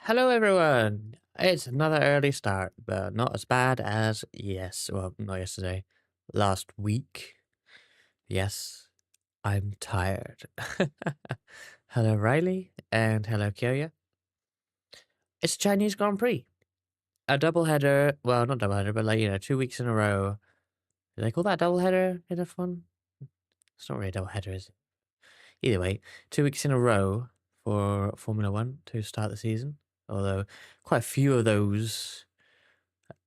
Hello, everyone. It's another early start, but not as bad as well, not yesterday, last week. Yes, I'm tired. Hello, Riley, and hello, Kyoya. It's Chinese Grand Prix, a double header. Well, not double header, but 2 weeks in a row. Do they call that double header in F1? It's not really a double header, is it? Either way, 2 weeks in a row for Formula One to start the season. Although quite a few of those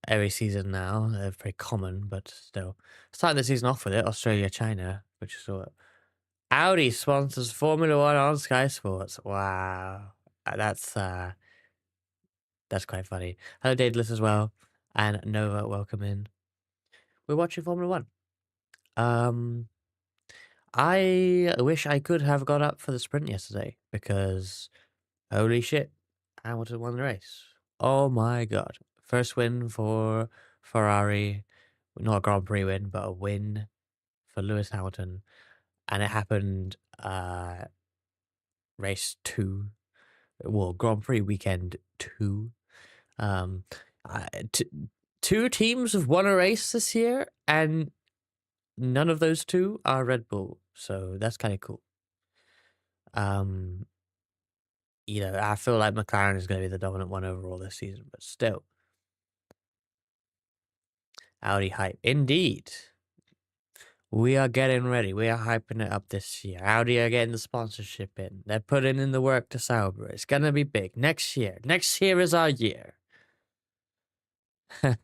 every season now. They're very common, but still. Starting the season off with it, Australia, China, which is what Audi sponsors Formula One on Sky Sports. Wow. That's quite funny. Hello Daedalus as well. And Nova, welcome in. We're watching Formula One. Um I wish I could have got up for the sprint yesterday because holy shit, I would have won the race. Oh my god. First win for Ferrari. Not a Grand Prix win, but a win for Lewis Hamilton. And it happened race 2. Well, Grand Prix weekend 2. Um I, t- Two teams have won a race this year, and none of those two are Red Bull. So that's kind of cool. Um I feel like McLaren is going to be the dominant one overall this season, but still, Audi hype. Indeed. We are getting ready. We are hyping it up this year. Audi are getting the sponsorship in. They're putting in the work to Sauber. It's going to be big. Next year. Next year is our year. Tells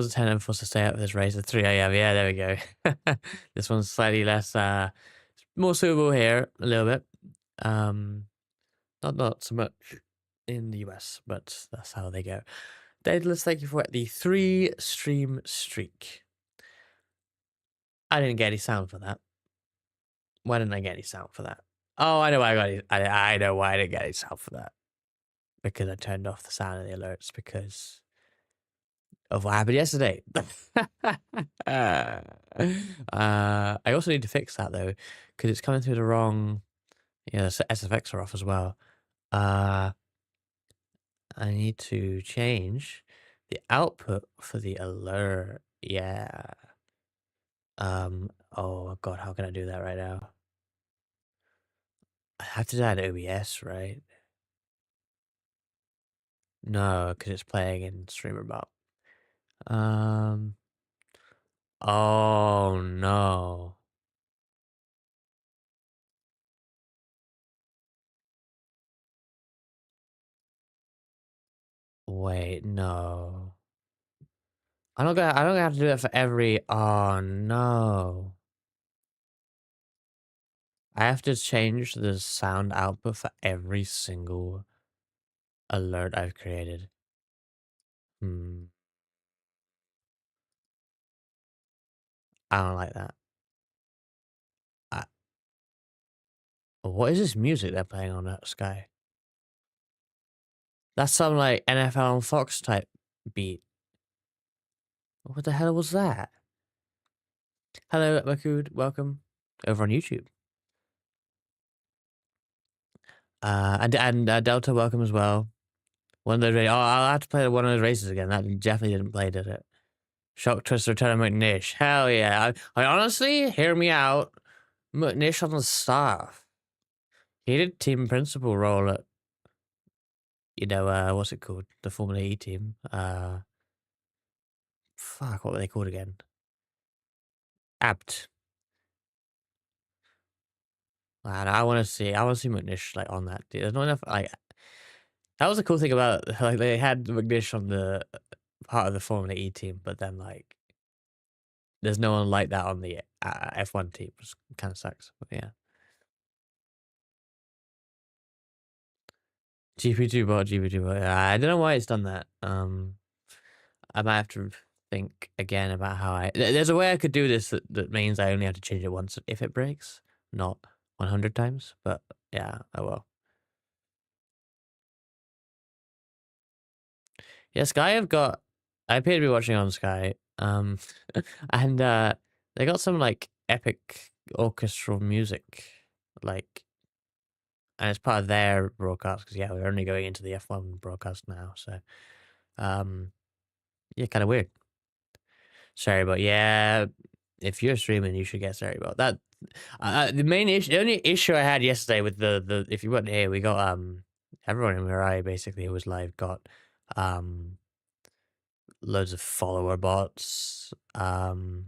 the 10 and forced to stay up for this race at 3 a.m. Yeah, there we go. This one's slightly less, more suitable here, a little bit. Not so much in the US, but that's how they go. Daedalus, thank you for the 3-stream streak. I didn't get any sound for that. Why didn't I get any sound for that? Oh, I know why I got any, I know why I didn't get any sound for that. Because I turned off the sound of the alerts because of what happened yesterday. I also need to fix that though, because it's coming through the wrong. The SFX are off as well. I need to change the output for the alert. Yeah. Oh god, how can I do that right now? I have to do that in OBS, right? No, because it's playing in Streamer Bot. Oh no. Wait, no. I don't have to do it for every. Oh no. I have to change the sound output for every single alert I've created. I don't like that. I, what is this music they're playing on that Sky? That's some like NFL on Fox type beat. What the hell was that? Hello, Makud. Welcome over on YouTube. And Delta, welcome as well. One of those. Oh, I'll have to play one of those races again. That definitely didn't play, did it? Shock Twister, Turn McNish. Hell yeah. I honestly, hear me out. McNish on the staff. He did team principal role at, what's it called? The Formula E team. Fuck, what were they called again? Apt. I want to see McNish like on that. There's not enough like. That was the cool thing about like they had McNish on the part of the Formula E team, but then like there's no one like that on the F1 team, which kind of sucks. But yeah. GP2 bot, GP2 bot. I don't know why it's done that. I might have to think again about how there's a way I could do this that means I only have to change it once if it breaks, not 100 times. But yeah, oh well. Yeah, Sky I appear to be watching on Sky. And they got some like epic orchestral music, like and it's part of their broadcast because yeah, we're only going into the F1 broadcast now, so um, yeah, kind of weird. Sorry, but yeah, if you're streaming, you should get sorry about that. The main issue, the only issue I had yesterday with the if you weren't here, we got everyone in Mirai basically who was live got um loads of follower bots and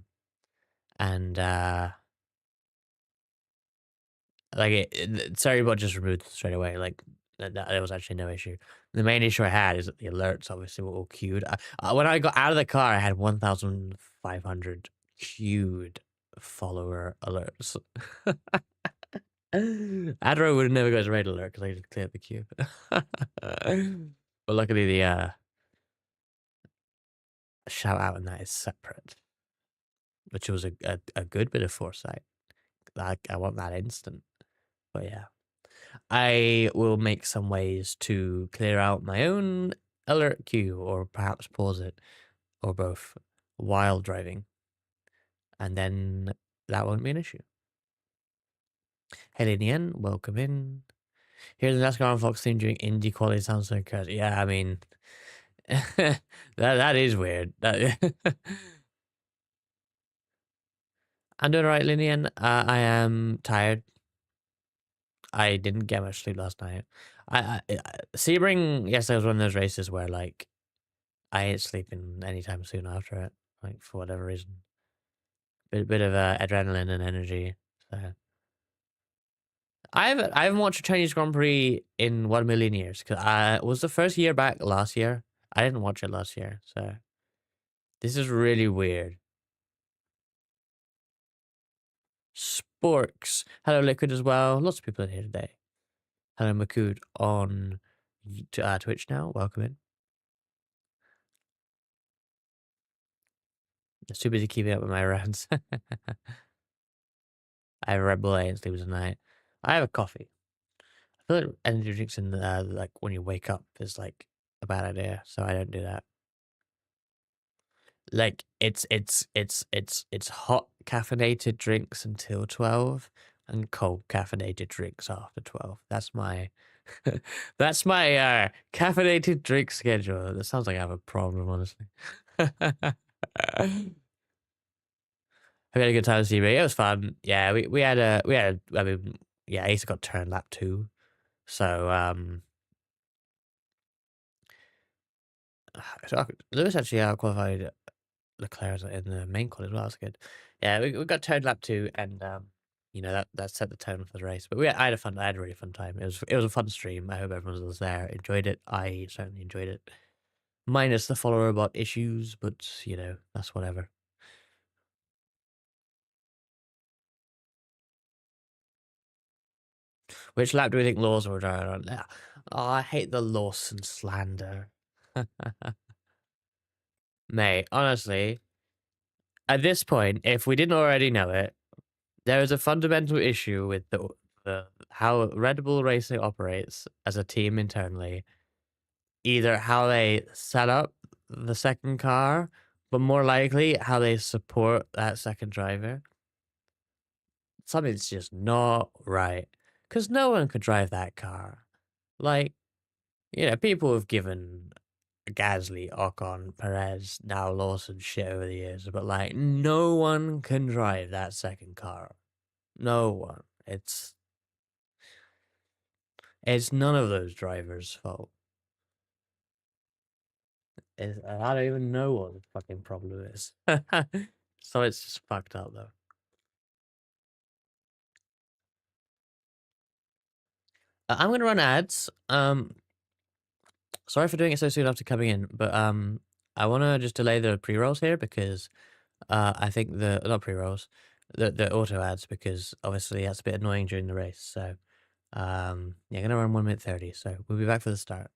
like sorry bot just removed straight away like there was actually no issue. The main issue I had is that the alerts obviously were all queued. When I got out of the car, I had 1,500 queued follower alerts. Adro would never go to raid alert because I just cleared the queue. But luckily the shout out in that is separate, which was a good bit of foresight. Like I want that instant. But yeah. I will make some ways to clear out my own alert queue or perhaps pause it or both while driving. And then that won't be an issue. Hey, Linian, welcome in. Here's the NASCAR on Fox theme during indie quality sounds so crazy. Yeah, I mean, that is weird. I'm doing all right, Linian. I am tired. I didn't get much sleep last night. Sebring yesterday was one of those races where like I ain't sleeping anytime soon after it, like for whatever reason. Bit of adrenaline and energy. So I haven't watched a Chinese Grand Prix in 1 million years because I was the first year back last year. I didn't watch it last year, so this is really weird. Sporks. Hello, Liquid as well. Lots of people in here today. Hello, Makud on Twitch now. Welcome in. I'm too busy keeping up with my rounds. I have a Red Bull and sleep tonight. I have a coffee. I feel like energy drinks in like when you wake up is like a bad idea, so I don't do that. Like it's hot caffeinated drinks until 12 and cold caffeinated drinks after 12. That's my that's my caffeinated drink schedule. That sounds like I have a problem, honestly. Have you had a good time, CB? It was fun. Yeah, we had I mean, yeah, Ace got turned lap 2. So Lewis actually qualified Leclerc in the main qual as well. That's good. Yeah, we got turned lap 2, and you know that set the tone for the race. But I had a really fun time. It was a fun stream. I hope everyone was there, enjoyed it. I certainly enjoyed it, minus the follower bot issues, but you know that's whatever. Which lap do we think Lawson will drive on? Oh, I hate the Lawson slander. Mate, honestly, at this point, if we didn't already know it, there is a fundamental issue with the how Red Bull Racing operates as a team internally. Either how they set up the second car, but more likely how they support that second driver. Something's just not right. Because no one could drive that car. Like, you know, people have given Gasly, Ocon, Perez, now Lawson shit over the years, but like, no one can drive that second car. No one. It's none of those drivers' fault. I don't even know what the fucking problem is. So it's just fucked up though. I'm gonna run ads. Sorry for doing it so soon after coming in, but I wanna just delay the pre-rolls here because I think the not pre-rolls, the auto ads because obviously that's a bit annoying during the race. So yeah, gonna run 1 minute 30. So we'll be back for the start.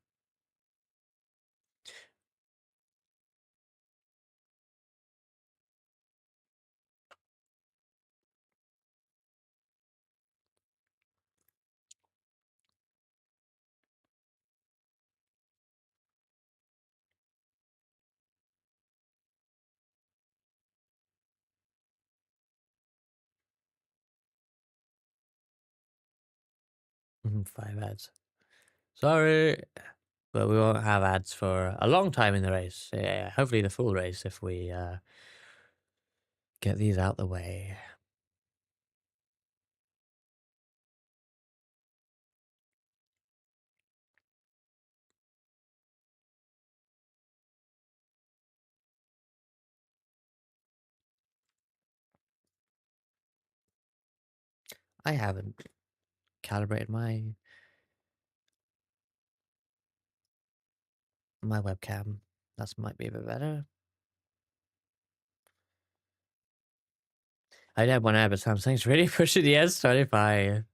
5 ads. Sorry, but we won't have ads for a long time in the race. Yeah, hopefully the full race if we get these out the way. I haven't calibrated my webcam. That might be a bit better. I did have one ad, but Samsung's really pushing the S25.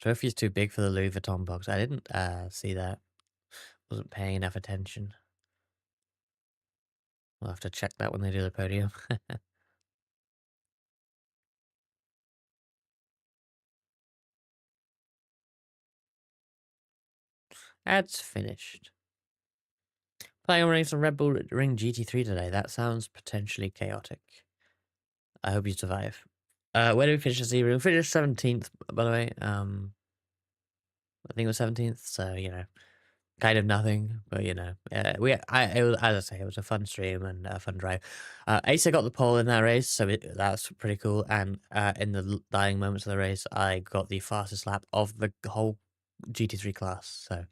Trophy's too big for the Louis Vuitton box. I didn't see that. Wasn't paying enough attention. We'll have to check that when they do the podium. Ads finished. Playing on some Red Bull Ring GT3 today. That sounds potentially chaotic. I hope you survive. Where did we finish the season? We finished 17th, by the way. I think it was 17th, so, you know, kind of nothing, but, you know, it was, as I say, it was a fun stream and a fun drive. Asa got the pole in that race, so that's pretty cool, and in the dying moments of the race, I got the fastest lap of the whole GT3 class, so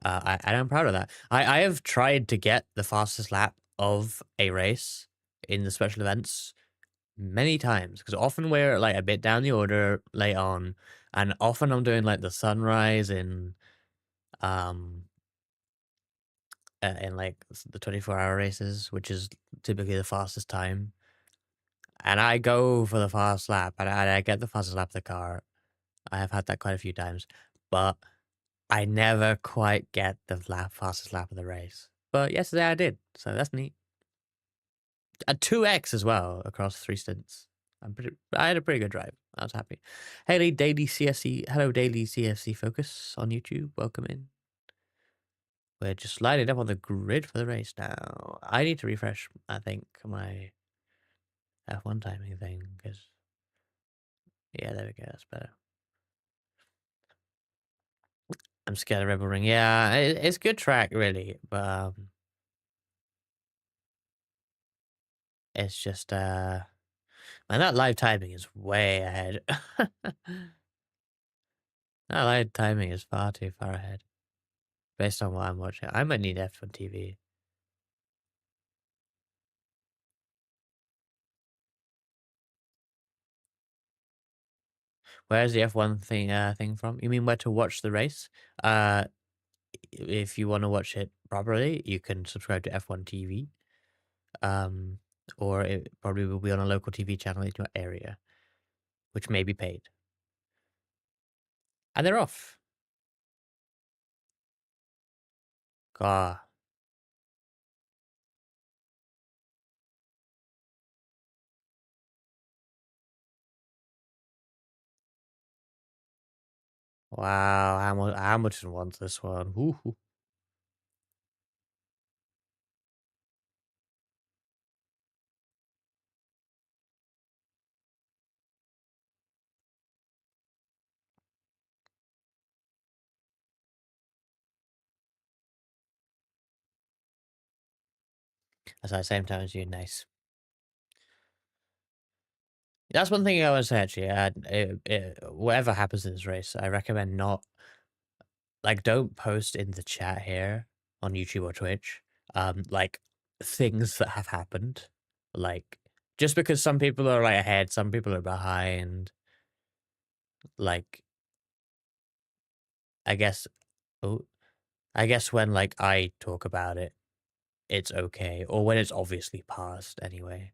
and I'm proud of that. I have tried to get the fastest lap of a race in the special events many times because often we're like a bit down the order late on, and often I'm doing like the sunrise um in like the 24-hour races, which is typically the fastest time. And I go for the fast lap, and I get the fastest lap of the car. I have had that quite a few times, but I never quite get the fastest lap of the race. But yesterday I did, so that's neat. A 2x as well across 3 stints. I had a pretty good drive. I was happy. Hey, Daily CFC. Hello, Daily CFC Focus on YouTube. Welcome in. We're just lining up on the grid for the race now. I need to refresh, I think, my F1 timing thing, because, yeah, there we go. That's better. I'm scared of Rebel Ring. Yeah, it's good track, really, but it's just, man, that live timing is way ahead. That live timing is far too far ahead. Based on what I'm watching. I might need F1 TV. Where's the F1 thing from? You mean where to watch the race? Uh, if you want to watch it properly, you can subscribe to F1 TV. Um, or it probably will be on a local TV channel in your area, which may be paid. And they're off. God. Wow, Hamilton wants this one. Woo-hoo. That's at the same time as you. Nice. That's one thing I would say actually. Whatever happens in this race, I recommend not like don't post in the chat here on YouTube or Twitch, like things that have happened. Like just because some people are like ahead, some people are behind. Like I guess, oh, I guess when like I talk about it, it's okay, or when it's obviously past anyway.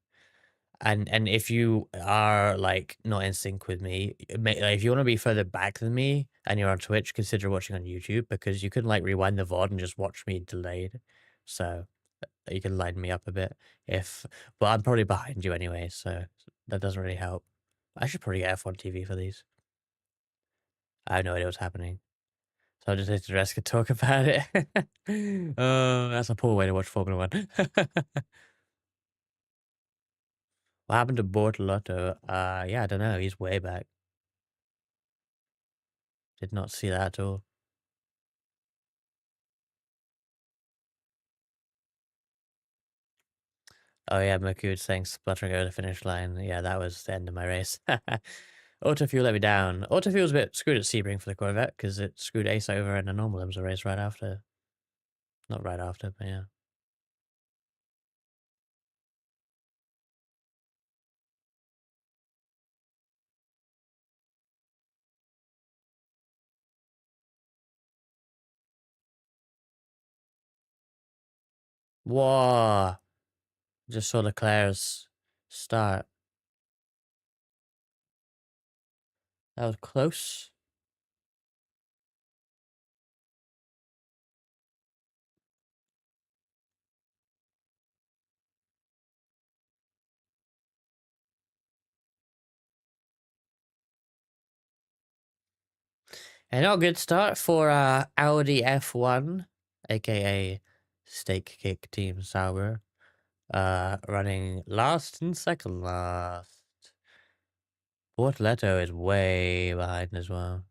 And if you are like not in sync with me, like, if you want to be further back than me and you're on Twitch, consider watching on YouTube because you can like rewind the VOD and just watch me delayed. So you can line me up a bit. But I'm probably behind you anyway, so that doesn't really help. I should probably get F1 TV for these. I have no idea what's happening. So I'll just let the rest could talk about it. Oh, that's a poor way to watch Formula One. What happened to Bortolotto? Yeah, I don't know. He's way back. Did not see that at all. Oh yeah, Mercury saying spluttering over the finish line. Yeah, that was the end of my race. Autofuel let me down. Autofuel was a bit screwed at Sebring for the Corvette because it screwed Ace over in the normal IMSA race right after. Not right after, but yeah. Whoa! Just saw Leclerc's start. That was close. And not a good start for Audi F1, aka Stake Kick Team Sauber. Running last and second last. Bortoletto is way behind as well.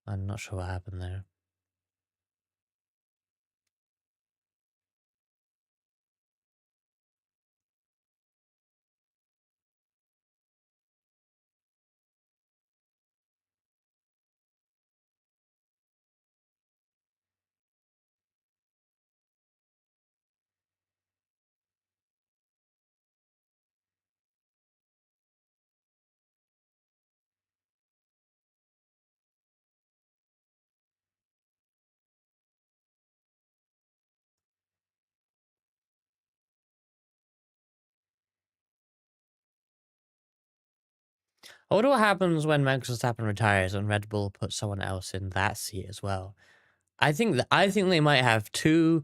I'm not sure what happened there. I wonder what happens when Max Verstappen retires and Red Bull puts someone else in that seat as well. I think they might have two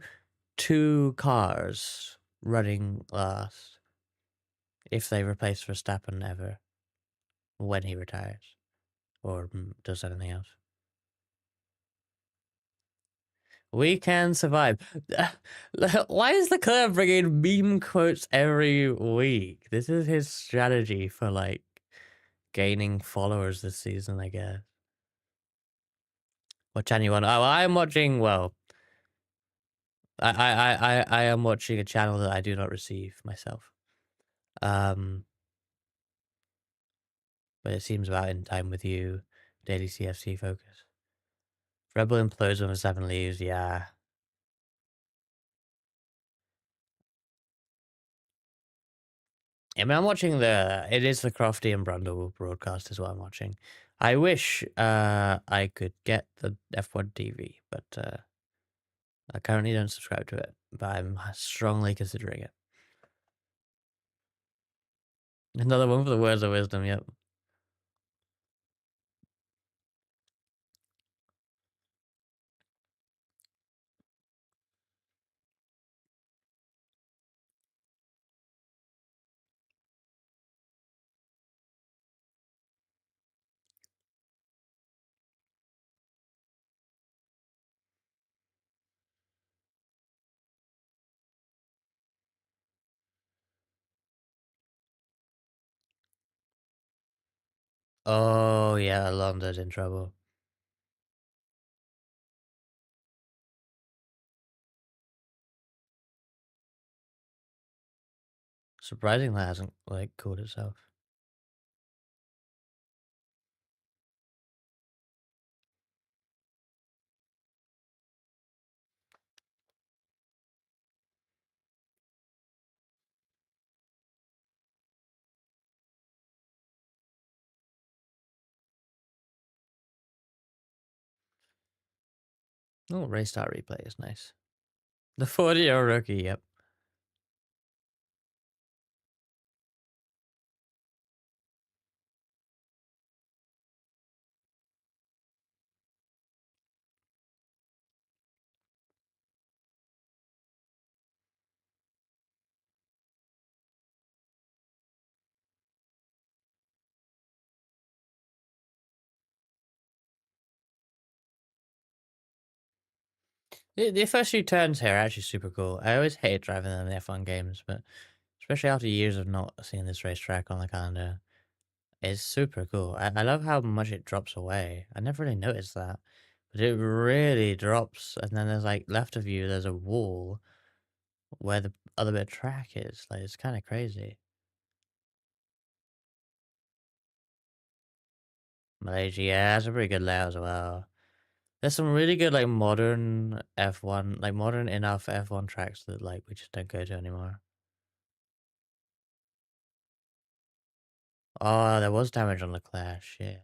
cars running last if they replace Verstappen ever when he retires or does anything else. We can survive. Why is the club bringing meme quotes every week? This is his strategy for like gaining followers this season, I guess. What channel you want? Oh, I'm watching. Well, I am watching a channel that I do not receive myself. But it seems about in time with you. Daily CFC focus. Rebel implodes when Verstappen leaves. Yeah. I mean, I'm watching it is the Crofty and Brundle broadcast is what I'm watching. I wish I could get the F1 TV, but I currently don't subscribe to it, but I'm strongly considering it. Another one for the words of wisdom, yep. Oh, yeah, Alonso's in trouble. Surprising that hasn't, like, caught itself. Oh, race start replay is nice. The 40-year rookie, yep. The first few turns here are actually super cool. I always hate driving them in F1 games, but especially after years of not seeing this racetrack on the calendar. It's super cool. I love how much it drops away. I never really noticed that. But it really drops, and then there's like left of you, there's a wall where the other bit of track is. Like it's kind of crazy. Malaysia, yeah, that's a pretty good layout as well. There's some really good like modern F1, like modern enough F1 tracks that like we just don't go to anymore. Oh, there was damage on Leclerc. Shit.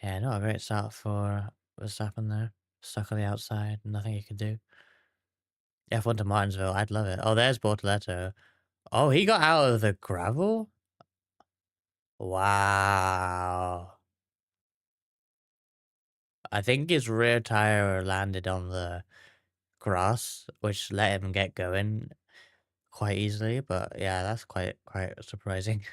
Yeah, not a great start for Verstappen there. Stuck on the outside, nothing he could do. F1 to Martinsville, I'd love it. Oh, there's Bortoletto. Oh, he got out of the gravel? Wow. I think his rear tire landed on the grass, which let him get going quite easily. But yeah, that's quite surprising.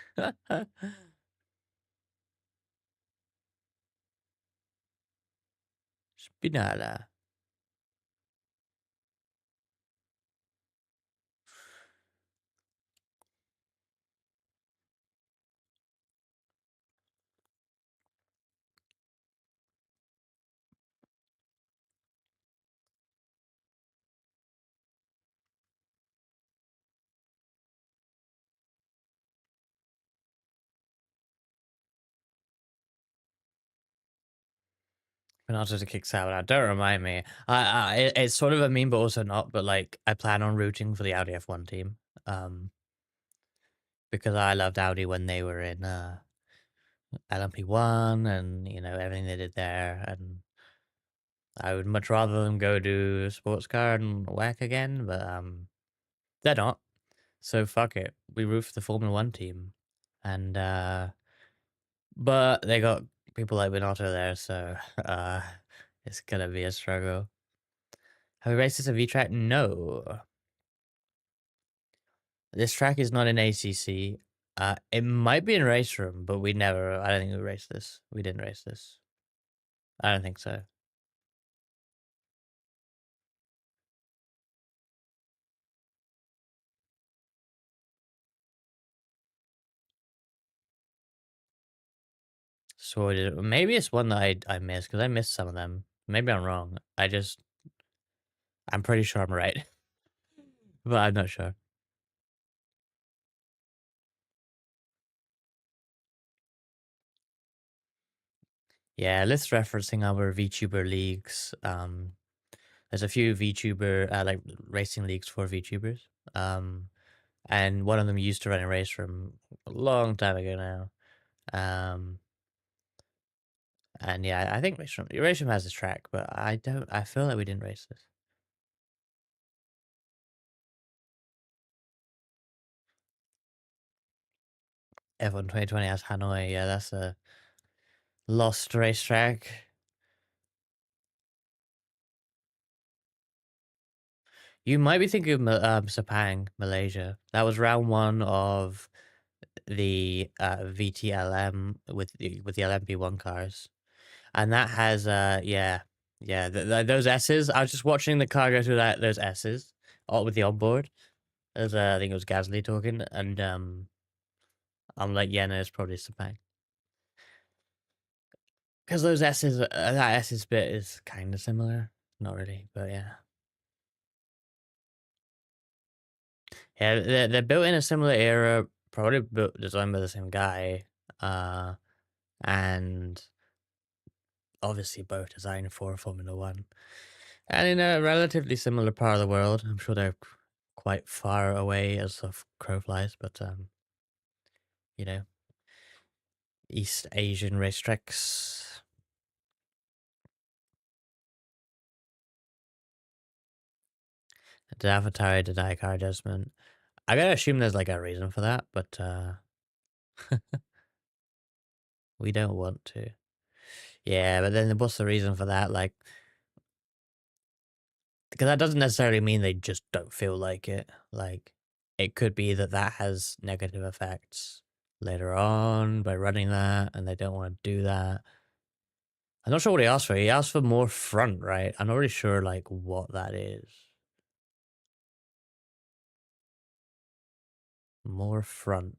Spinala. Bernardo to kick out. Don't remind me. It's sort of a meme, but also not. But like, I plan on rooting for the Audi F1 team, because I loved Audi when they were in LMP1, and you know everything they did there, and I would much rather them go do sports car and whack again, but they're not. So fuck it. We root for the Formula One team, and but they got people like Bernardo there, so it's gonna be a struggle. Have we raced this at V-Track? No. This track is not in ACC. It might be in race room, but we never. I don't think we raced this. We didn't race this. I don't think so. So maybe it's one that I missed because I missed some of them. Maybe I'm wrong. I'm pretty sure I'm right, but I'm not sure. Yeah, let's referencing our VTuber leagues. There's a few VTuber like racing leagues for VTubers. Um, and one of them used to run a race from a long time ago now. Um, and yeah, I think race room has this track, but I don't. I feel like we didn't race this. F1 2020 has Hanoi. Yeah, that's a lost racetrack. You might be thinking of Sepang, Malaysia. That was round one of the VTLM with the LMP1 cars, and that has yeah those S's. I was just watching the car go through those S's all with the onboard. As I think it was Gasly talking, and I'm like, yeah, no, it's probably Sepang because those S's that S's bit is kind of similar, not really, but yeah. Yeah, they're built in a similar era, probably built designed by the same guy, uh, and obviously both designed for Formula One, and in a relatively similar part of the world. I'm sure they're quite far away as the crow flies, but you know, East Asian racetracks. Did AvaTauri deny car adjustment? I gotta assume there's like a reason for that, but we don't want to. Yeah, but then what's the reason for that? Like, because that doesn't necessarily mean they just don't feel like it. Like, it could be that that has negative effects later on by running that, and they don't want to do that. I'm not sure what he asked for. He asked for more front, right? I'm not really sure like what that is. More front.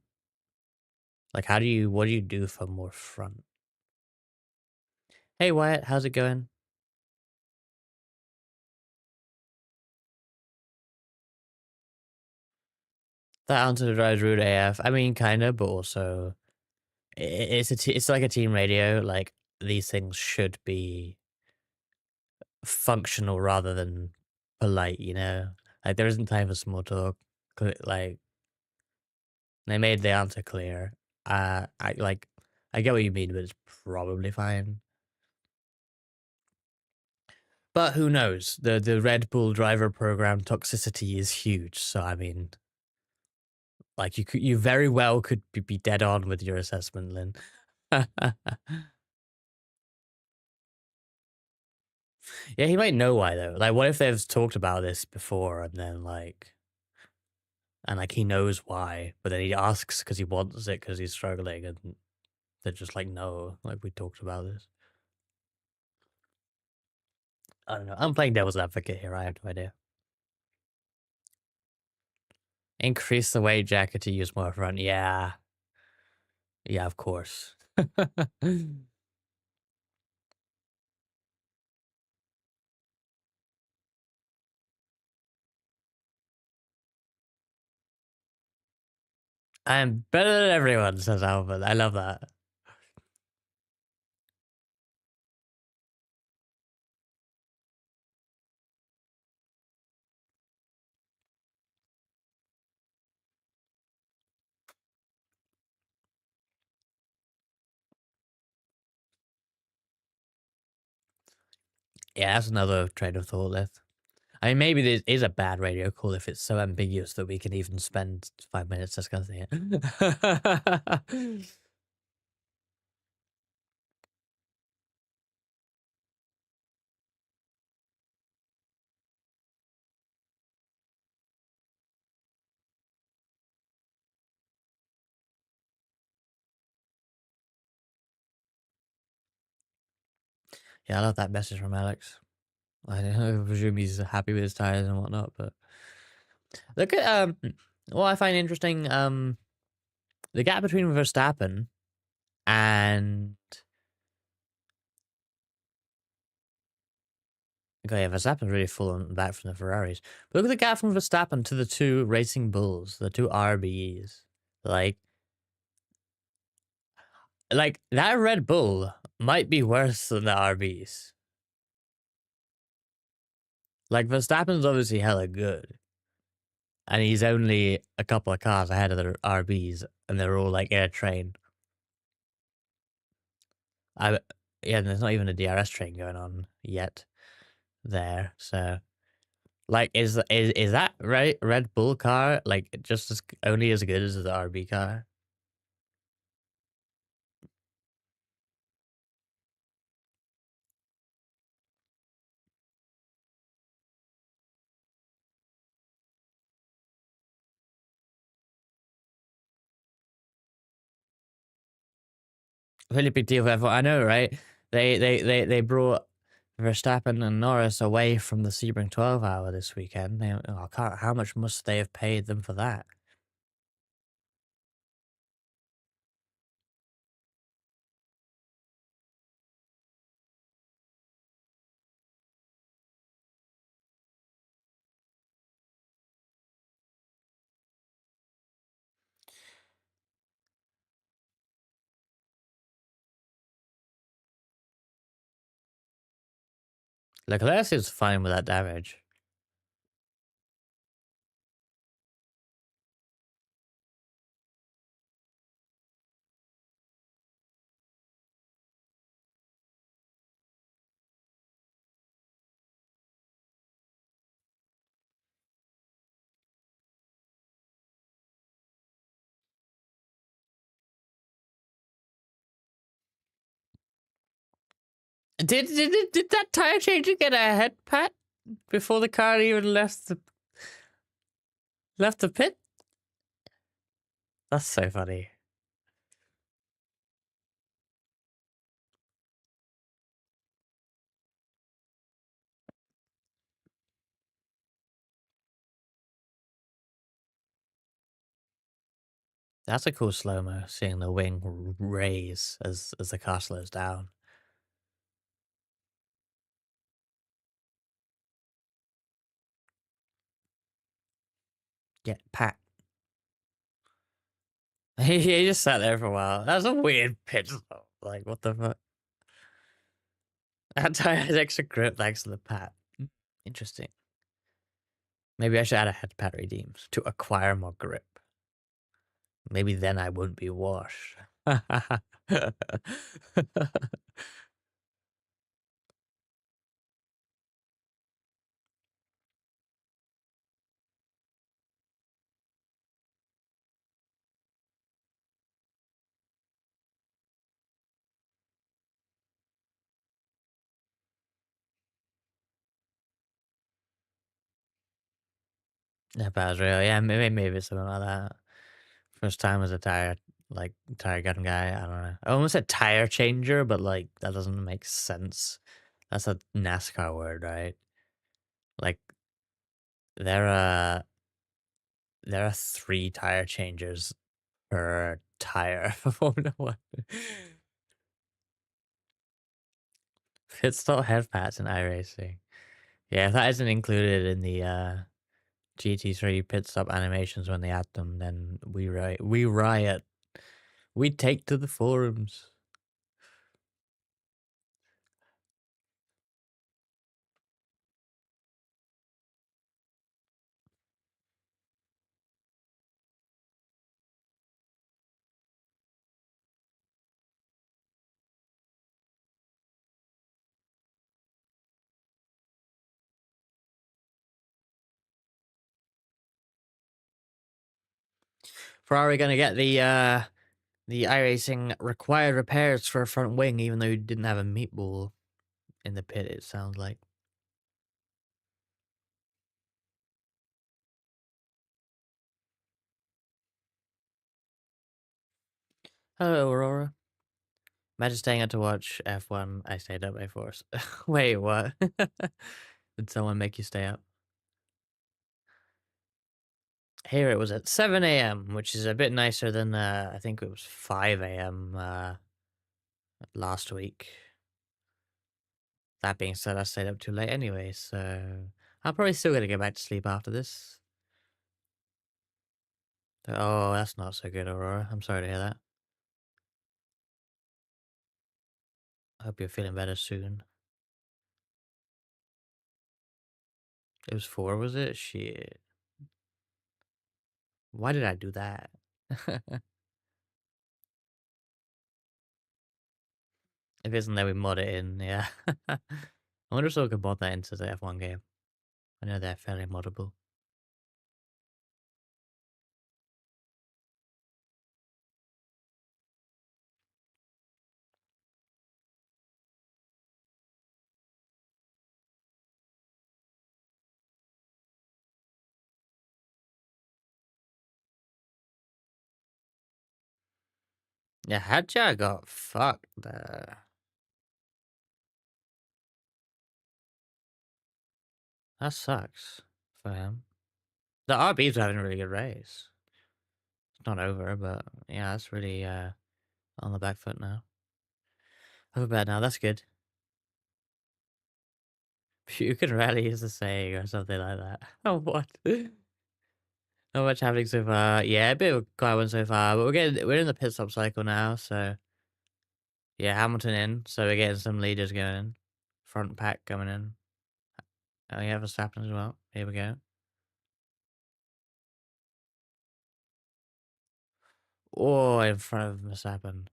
Like, what do you do for more front? Hey Wyatt, how's it going? That answer drives rude AF. I mean, kind of, but also it's like a team radio. Like these things should be functional rather than polite. You know, like there isn't time for small talk. Like they made the answer clear. I get what you mean, but it's probably fine. But who knows? The Red Bull driver program toxicity is huge. So I mean, like you very well could be dead on with your assessment, Lynn. Yeah, he might know why though. Like, what if they've talked about this before and then like he knows why, but then he asks because he wants it because he's struggling, and they're just like, no, like we talked about this. I don't know. I'm playing devil's advocate here. I have no idea. Increase the weight jacket to use more front. Yeah, yeah, of course. I'm better than everyone, says Alvin. I love that. Yeah, that's another train of thought left. I mean, maybe this is a bad radio call if it's so ambiguous that we can even spend 5 minutes discussing it. Yeah, I love that message from Alex. I presume he's happy with his tires and whatnot, but look at what I find interesting, the gap between Verstappen and okay, yeah, Verstappen's really fallen back from the Ferraris. But look at the gap from Verstappen to the two Racing Bulls, the two RBEs. Like like that Red Bull might be worse than the RBs. Like Verstappen's obviously hella good, and he's only a couple of cars ahead of the RBs, and they're all like in a train. I yeah, there's not even a DRS train going on yet there. So like, is that right? Red Bull car like just as only as good as the RB car? Really big deal for everyone. I know, right? They brought Verstappen and Norris away from the Sebring 12 hour this weekend. Oh, how much must they have paid them for that? Leclerc is fine with that damage. Did that tire changer get a head pat before the car even left the pit? That's so funny. That's a cool slow-mo, seeing the wing raise as the car slows down. Get pat. He just sat there for a while. That was a weird pitch stop. Like, what the fuck? That tire has extra grip thanks to the pat. Interesting. Maybe I should add a head pat redeems to acquire more grip. Maybe then I wouldn't be washed. Yeah, but real. Yeah, maybe something like that. First time as a tire gun guy. I don't know. I almost said tire changer, but like that doesn't make sense. That's a NASCAR word, right? Like there are there are 3 tire changers per tire for Formula One. Pit stop head pats in iRacing. Yeah, if that isn't included in the GT3 pit stop animations when they add them, then we riot. We riot. We take to the forums. Ferrari gonna get the iRacing required repairs for a front wing, even though you didn't have a meatball in the pit. It sounds like. Hello, Aurora. Imagine staying up to watch F1. I stayed up by force. Wait, what? Did someone make you stay up? Here it was at 7 a.m., which is a bit nicer than I think it was 5 a.m. Last week. That being said, I stayed up too late anyway, so I'm probably still gonna go back to sleep after this. Oh, that's not so good, Aurora. I'm sorry to hear that. I hope you're feeling better soon. It was 4, was it? Shit. Why did I do that? If it isn't there, we mod it in, yeah. I wonder if someone could mod that into the F1 game. I know they're fairly moddable. Yeah, Hadja got fucked there. That sucks for him. The RB's having a really good race. It's not over, but yeah, that's really on the back foot now. I feel bad now, that's good. You could rally is a saying or something like that. Oh, what? Not much happening so far. Yeah, a bit of a quiet one so far, but we're in the pit stop cycle now, so yeah, Hamilton in, so we're getting some leaders going. Front pack coming in. Oh yeah, Verstappen as well. Here we go. Oh, in front of Verstappen.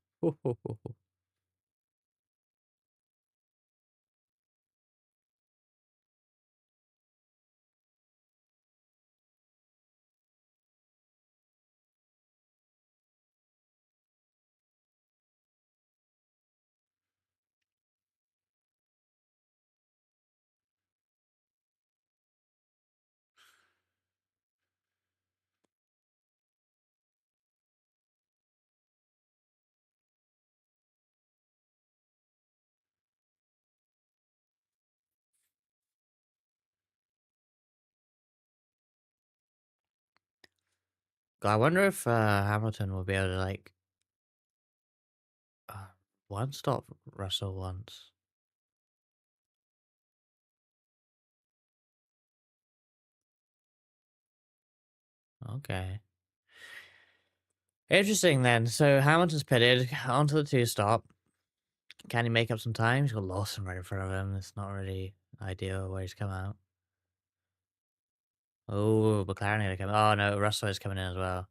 I wonder if Hamilton will be able to like uh, one stop Russell once. Okay. Interesting then. So Hamilton's pitted onto the two stop. Can he make up some time? He's got Lawson right in front of him. It's not really ideal where he's come out. Oh, McLaren gonna come. Oh no, Russell is coming in as well.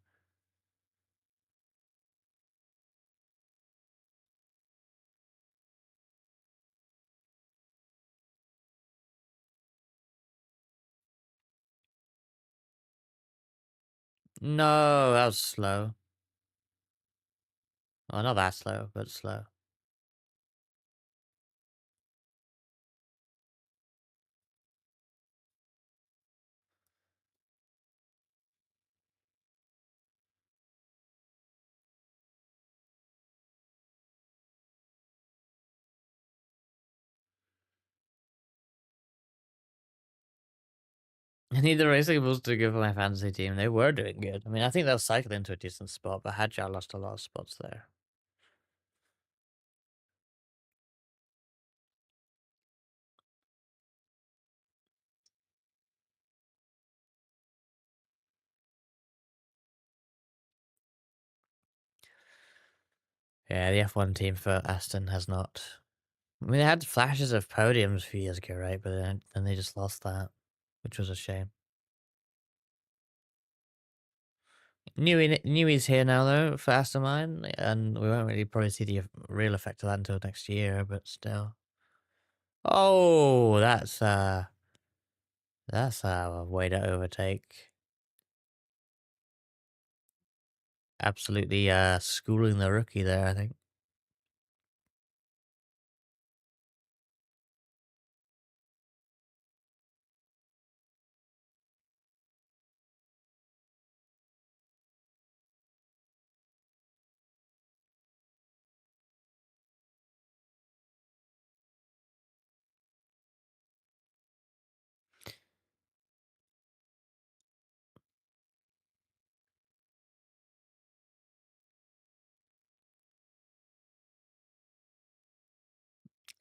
No, that was slow. Well, not that slow, but slow. I need the racing bulls to give my fantasy team. They were doing good. I mean, I think they'll cycle into a decent spot, but Hadjar lost a lot of spots there. Yeah, the F1 team for Aston has not. I mean, they had flashes of podiums a few years ago, right? But then they just lost that, which was a shame. Newey's here now though for Aston Martin, and we won't really probably see the real effect of that until next year. But still, oh, that's a way to overtake. Absolutely, schooling the rookie there. I think.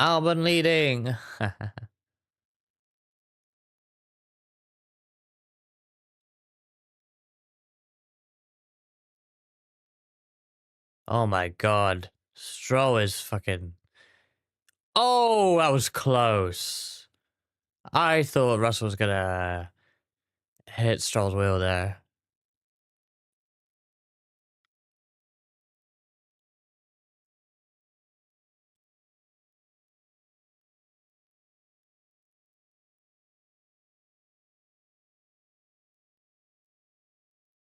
Albon leading. Oh my god, Stroll is fucking. Oh, that was close. I thought Russell was gonna hit Stroll's wheel there.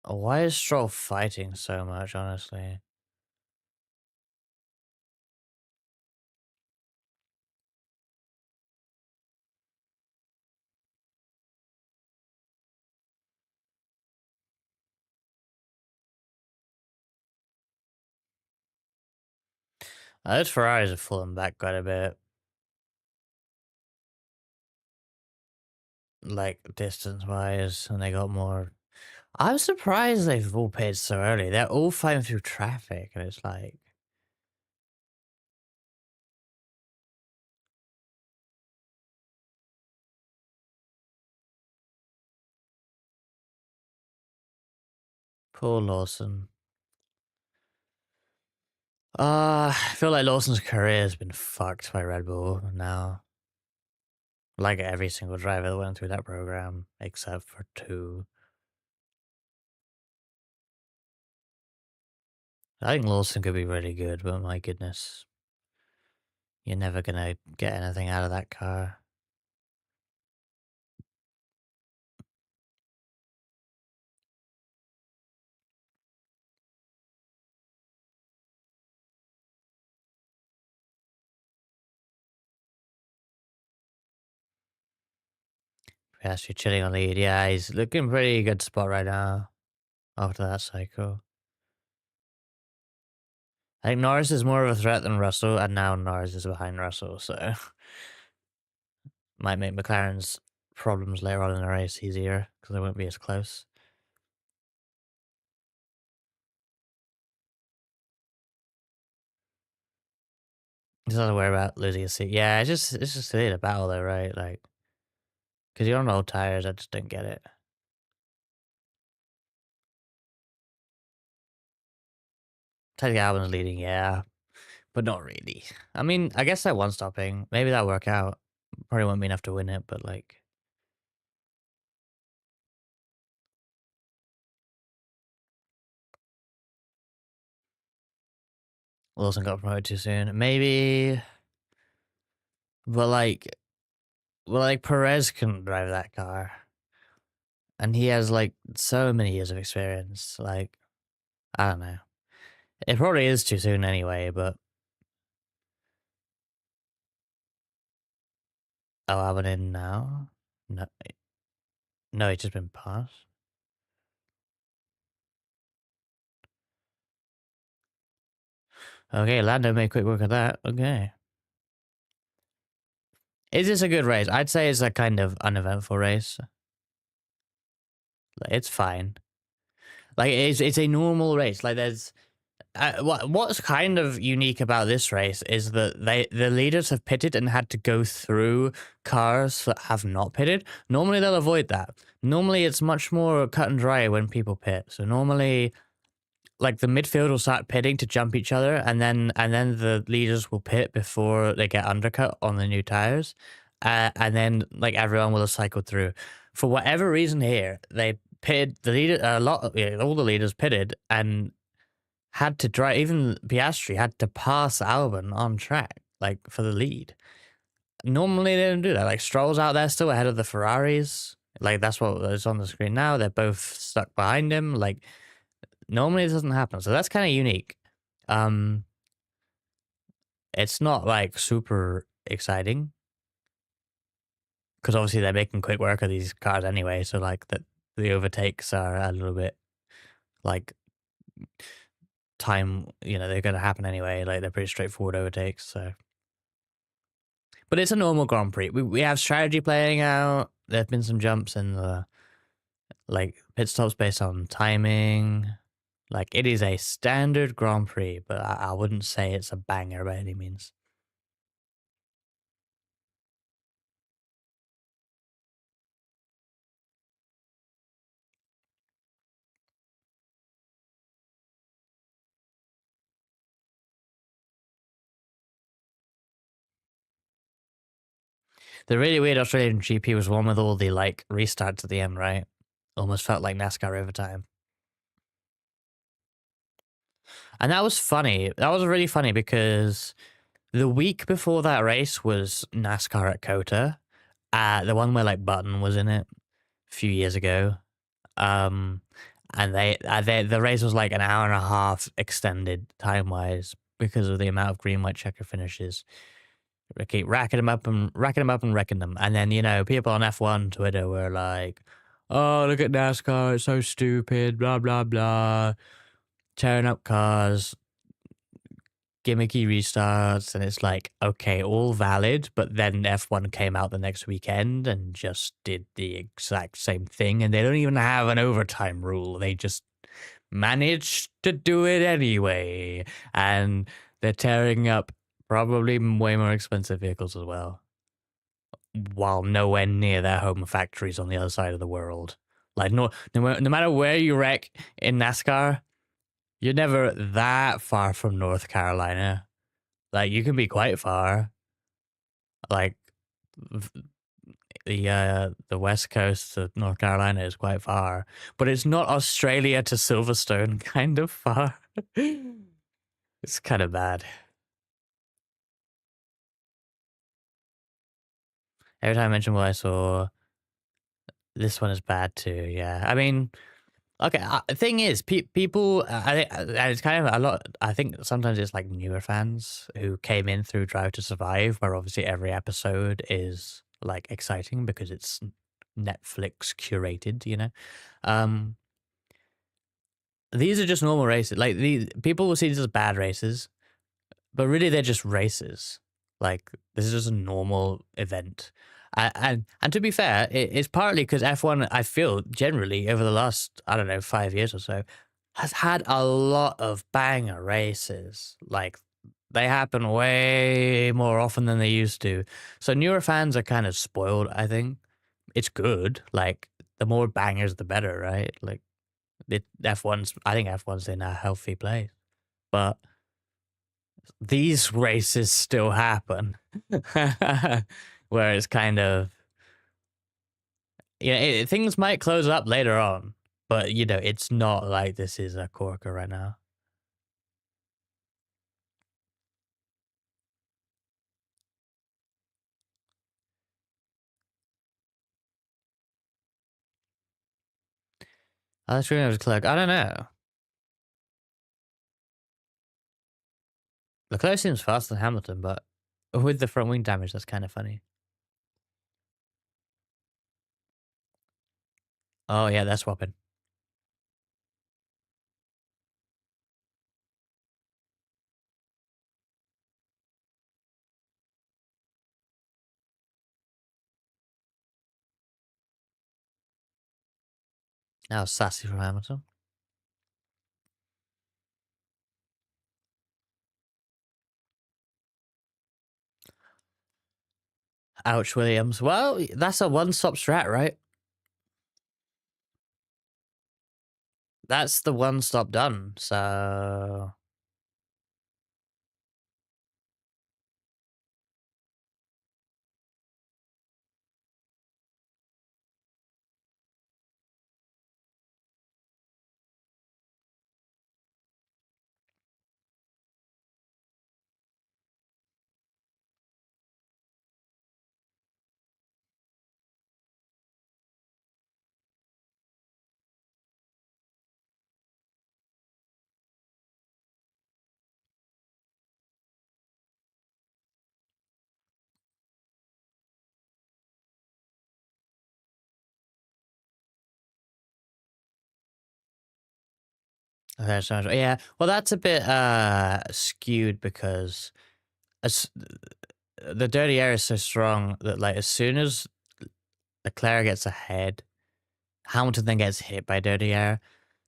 Why is Stroll fighting so much, honestly? Those Ferraris have fallen back quite a bit, like distance-wise, and they got more. I'm surprised they've all paid so early. They're all fighting through traffic, and it's like, poor Lawson. I feel like Lawson's career has been fucked by Red Bull now. Like every single driver that went through that program, except for two. I think Lawson could be really good, but my goodness, you're never gonna get anything out of that car. Piastri chilling on lead. Yeah, he's looking pretty good spot right now after that cycle. I think Norris is more of a threat than Russell, and now Norris is behind Russell, so might make McLaren's problems later on in the race easier because they won't be as close. Just have to worry about losing a seat. Yeah, it's just silly to battle though, right? Like, because you're on old tires, I just don't get it. Technically, Albon's leading, yeah, but not really. I mean, I guess that one stopping, maybe that'll work out. Probably won't be enough to win it, but like, Wilson got promoted too soon. Maybe, but like, Perez can drive that car, and he has like so many years of experience. Like, I don't know. It probably is too soon anyway, but oh, Albon in now? No, no, it's just been passed. Okay, Lando made quick work of that. Okay. Is this a good race? I'd say it's a kind of uneventful race. It's fine. Like it's a normal race. Like there's what's kind of unique about this race is that the leaders have pitted and had to go through cars that have not pitted. Normally they'll avoid that. Normally it's much more cut and dry when people pit. So normally like the midfield will start pitting to jump each other, and then the leaders will pit before they get undercut on the new tires, and then like everyone will have cycled through. For whatever reason here, they pitted the leader a lot. Yeah, all the leaders pitted and had to drive. Even Piastri had to pass Albon on track, like for the lead. Normally they don't do that. Like Stroll's out there still ahead of the Ferraris. Like that's what is on the screen now. They're both stuck behind him. Like normally it doesn't happen, so that's kind of unique. Um, it's not like super exciting because obviously they're making quick work of these cars anyway. So like the overtakes are a little bit like time. You know they're going to happen anyway. Like they're pretty straightforward overtakes. So, but it's a normal Grand Prix. We have strategy playing out. There've been some jumps in the like pit stops based on timing. Like, it is a standard Grand Prix, but I wouldn't say it's a banger by any means. The really weird Australian GP was one with all the, like, restarts at the end, right? Almost felt like NASCAR overtime. And that was funny. That was really funny because the week before that race was NASCAR at COTA. The one where, like, Button was in it a few years ago. And the race was like an hour and a half extended time wise because of the amount of green white checker finishes. They keep racking them up and wrecking them. And then, you know, people on F1 Twitter were like, oh, look at NASCAR, it's so stupid, blah, blah, blah. Tearing up cars, gimmicky restarts. And it's like, okay, all valid. But then F1 came out the next weekend and just did the exact same thing. And they don't even have an overtime rule. They just managed to do it anyway. And they're tearing up probably way more expensive vehicles as well, while nowhere near their home factories on the other side of the world. Like, no matter where you wreck in NASCAR, you're never that far from North Carolina. Like, you can be quite far. Like, the West Coast of North Carolina is quite far, but it's not Australia to Silverstone kind of far. It's kind of bad. Every time I mention what I saw, this one is bad too. Yeah, I mean, okay. The thing is, people, it's kind of a lot. I think sometimes it's like newer fans who came in through Drive to Survive, where obviously every episode is like exciting because it's Netflix curated. You know, um, these are just normal races. Like the people will see these as bad races, but really they're just races. Like this is just a normal event. And to be fair, it's partly because F1, I feel generally over the last, I don't know, 5 years or so, has had a lot of banger races. Like They happen way more often than they used to. So newer fans are kind of spoiled, I think. It's good. Like, the more bangers, the better, right? Like, I think F1's in a healthy place. But these races still happen. Where it's kind of, things might close up later on. But, it's not like this is a corker right now. I was trying to click. I don't know. Leclerc seems faster than Hamilton, but with the front wing damage, that's kind of funny. Oh, yeah, that's swapping. That was sassy from Hamilton. Ouch, Williams. Well, that's a one-stop strat, right? That's the one-stop done, so... Okay, so, yeah, well, that's a bit skewed because as the dirty air is so strong that, like, as soon as Leclerc gets ahead, Hamilton then gets hit by dirty air.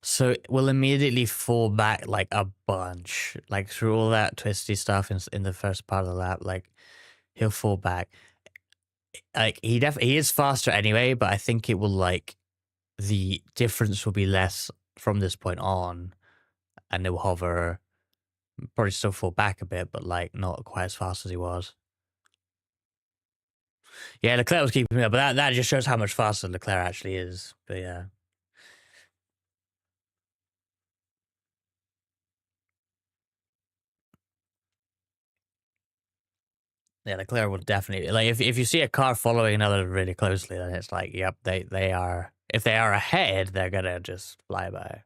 So it will immediately fall back like a bunch, like through all that twisty stuff in the first part of the lap. Like, he'll fall back. Like, he is faster anyway, but I think it will, like, the difference will be less from this point on, and it will hover, probably still fall back a bit, but like not quite as fast as he was. Yeah, Leclerc was keeping me up, but that just shows how much faster Leclerc actually is. But yeah. Yeah, Leclerc will definitely, like, if you see a car following another really closely, then it's like, yep, they are, if they are ahead, they're gonna just fly by.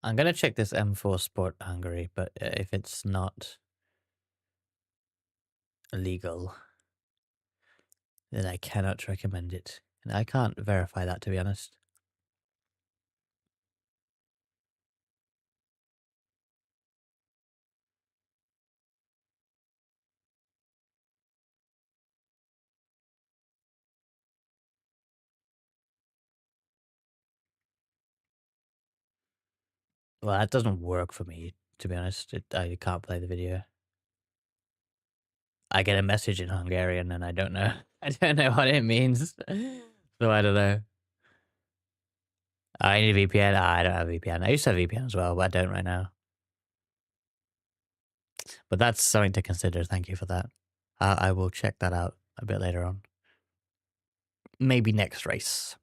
I'm gonna check this M4 Sport Hungary, but if it's not illegal, then I cannot recommend it. And I can't verify that, to be honest. Well, that doesn't work for me, to be honest. I can't play the video. I get a message in Hungarian and I don't know. I don't know what it means. So I don't know. I need a VPN. I don't have a VPN. I used to have a VPN as well, but I don't right now. But that's something to consider. Thank you for that. I will check that out a bit later on. Maybe next race.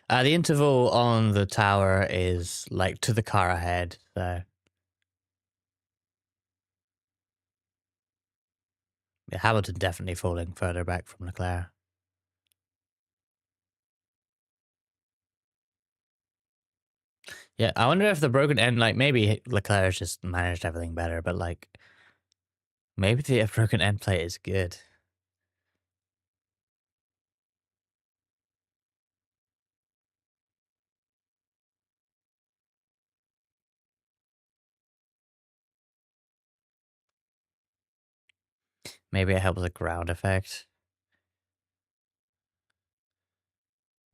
The interval on the tower is like to the car ahead, so yeah, Hamilton definitely falling further back from Leclerc. Yeah, I wonder if the broken end, like maybe Leclerc just managed everything better, but like maybe the broken end plate is good. Maybe it helps the ground effect.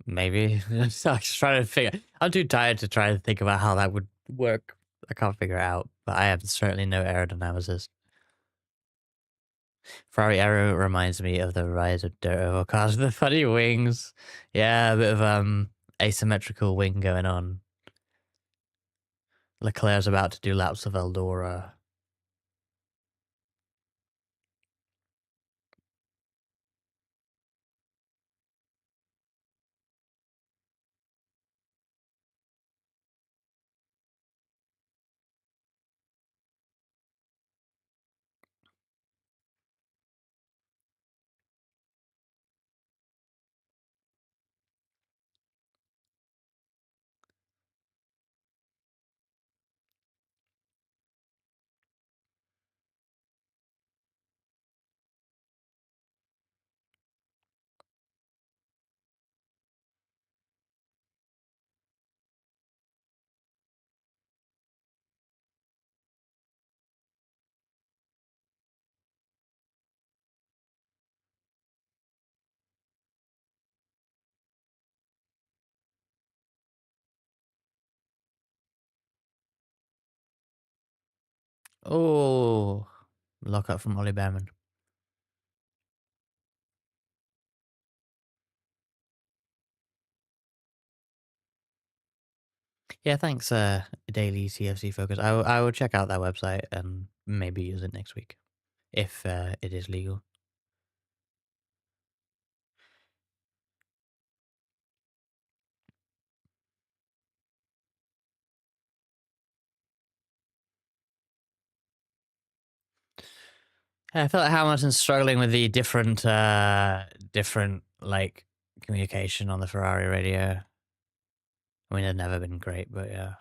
Maybe. I'm just trying to figure. I'm too tired to try to think about how that would work. I can't figure it out, but I have certainly no aerodynamicist. Ferrari Aero reminds me of the rise of dirt oval cars with the funny wings. Yeah, a bit of asymmetrical wing going on. Leclerc's about to do laps of Eldora. Oh, lock up from Ollie Behrman. Yeah, thanks, Daily CFC Focus. I will check out that website and maybe use it next week if it is legal. Yeah, I feel like Hamilton's struggling with the different like communication on the Ferrari radio. I mean, they've never been great, but yeah.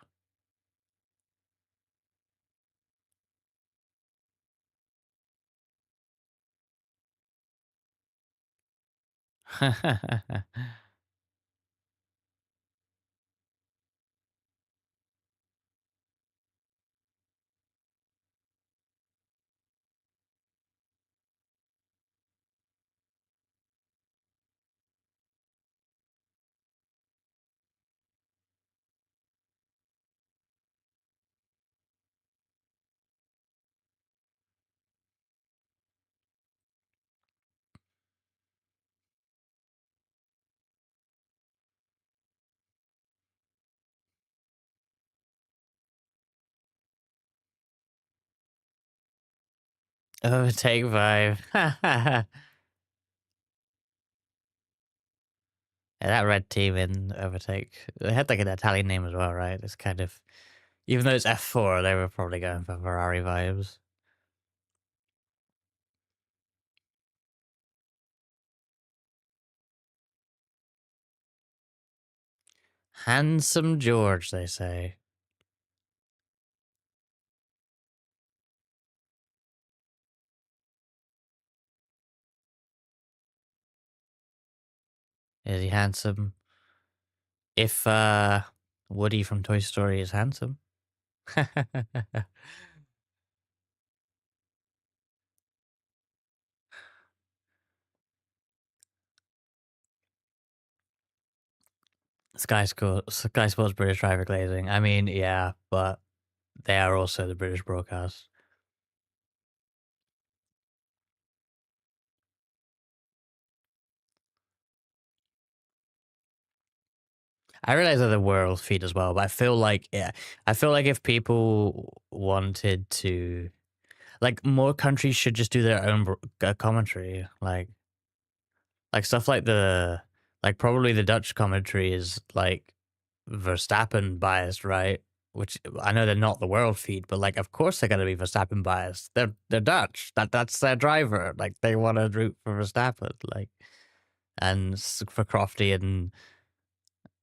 Overtake vibe. Yeah, that red team in Overtake. They had like an Italian name as well, right? It's kind of, even though it's F4, they were probably going for Ferrari vibes. Handsome George, they say. Is he handsome? If Woody from Toy Story is handsome. Sky Sports British driver glazing. I mean, yeah, but they are also the British broadcast. I realize that the world feed as well, but I feel like, yeah, I feel like if people wanted to, like, more countries should just do their own commentary, like stuff like Like, probably the Dutch commentary is, like, Verstappen biased, right? Which I know they're not the world feed, but, like, of course they're gonna be Verstappen biased. They're Dutch. That's their driver. Like, they wanna root for Verstappen, like, and for Crofty and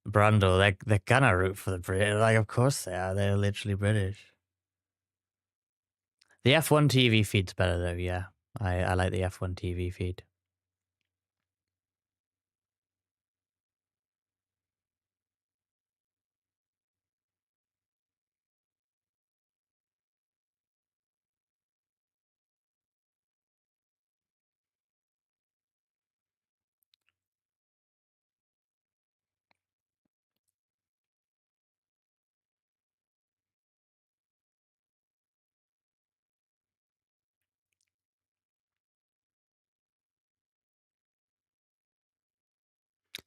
Brundle, they're gonna root for the British. Like, of course they are. They're literally British. The F1 TV feed's better though, yeah. I like the F1 TV feed.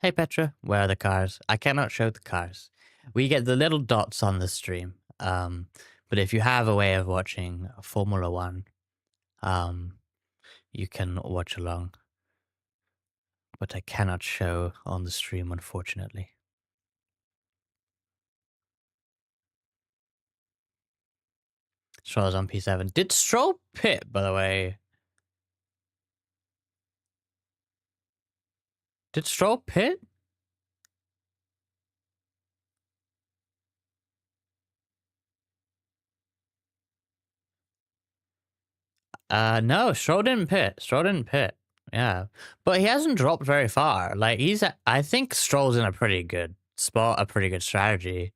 Hey Petra, where are the cars? I cannot show the cars. We get the little dots on the stream. But if you have a way of watching Formula One, um, you can watch along. But I cannot show on the stream, unfortunately. Stroll's on P7. Did Stroll pit, by the way? Did Stroll pit? No, Stroll didn't pit. Stroll didn't pit. Yeah. But he hasn't dropped very far. Like, I think Stroll's in a pretty good spot, a pretty good strategy.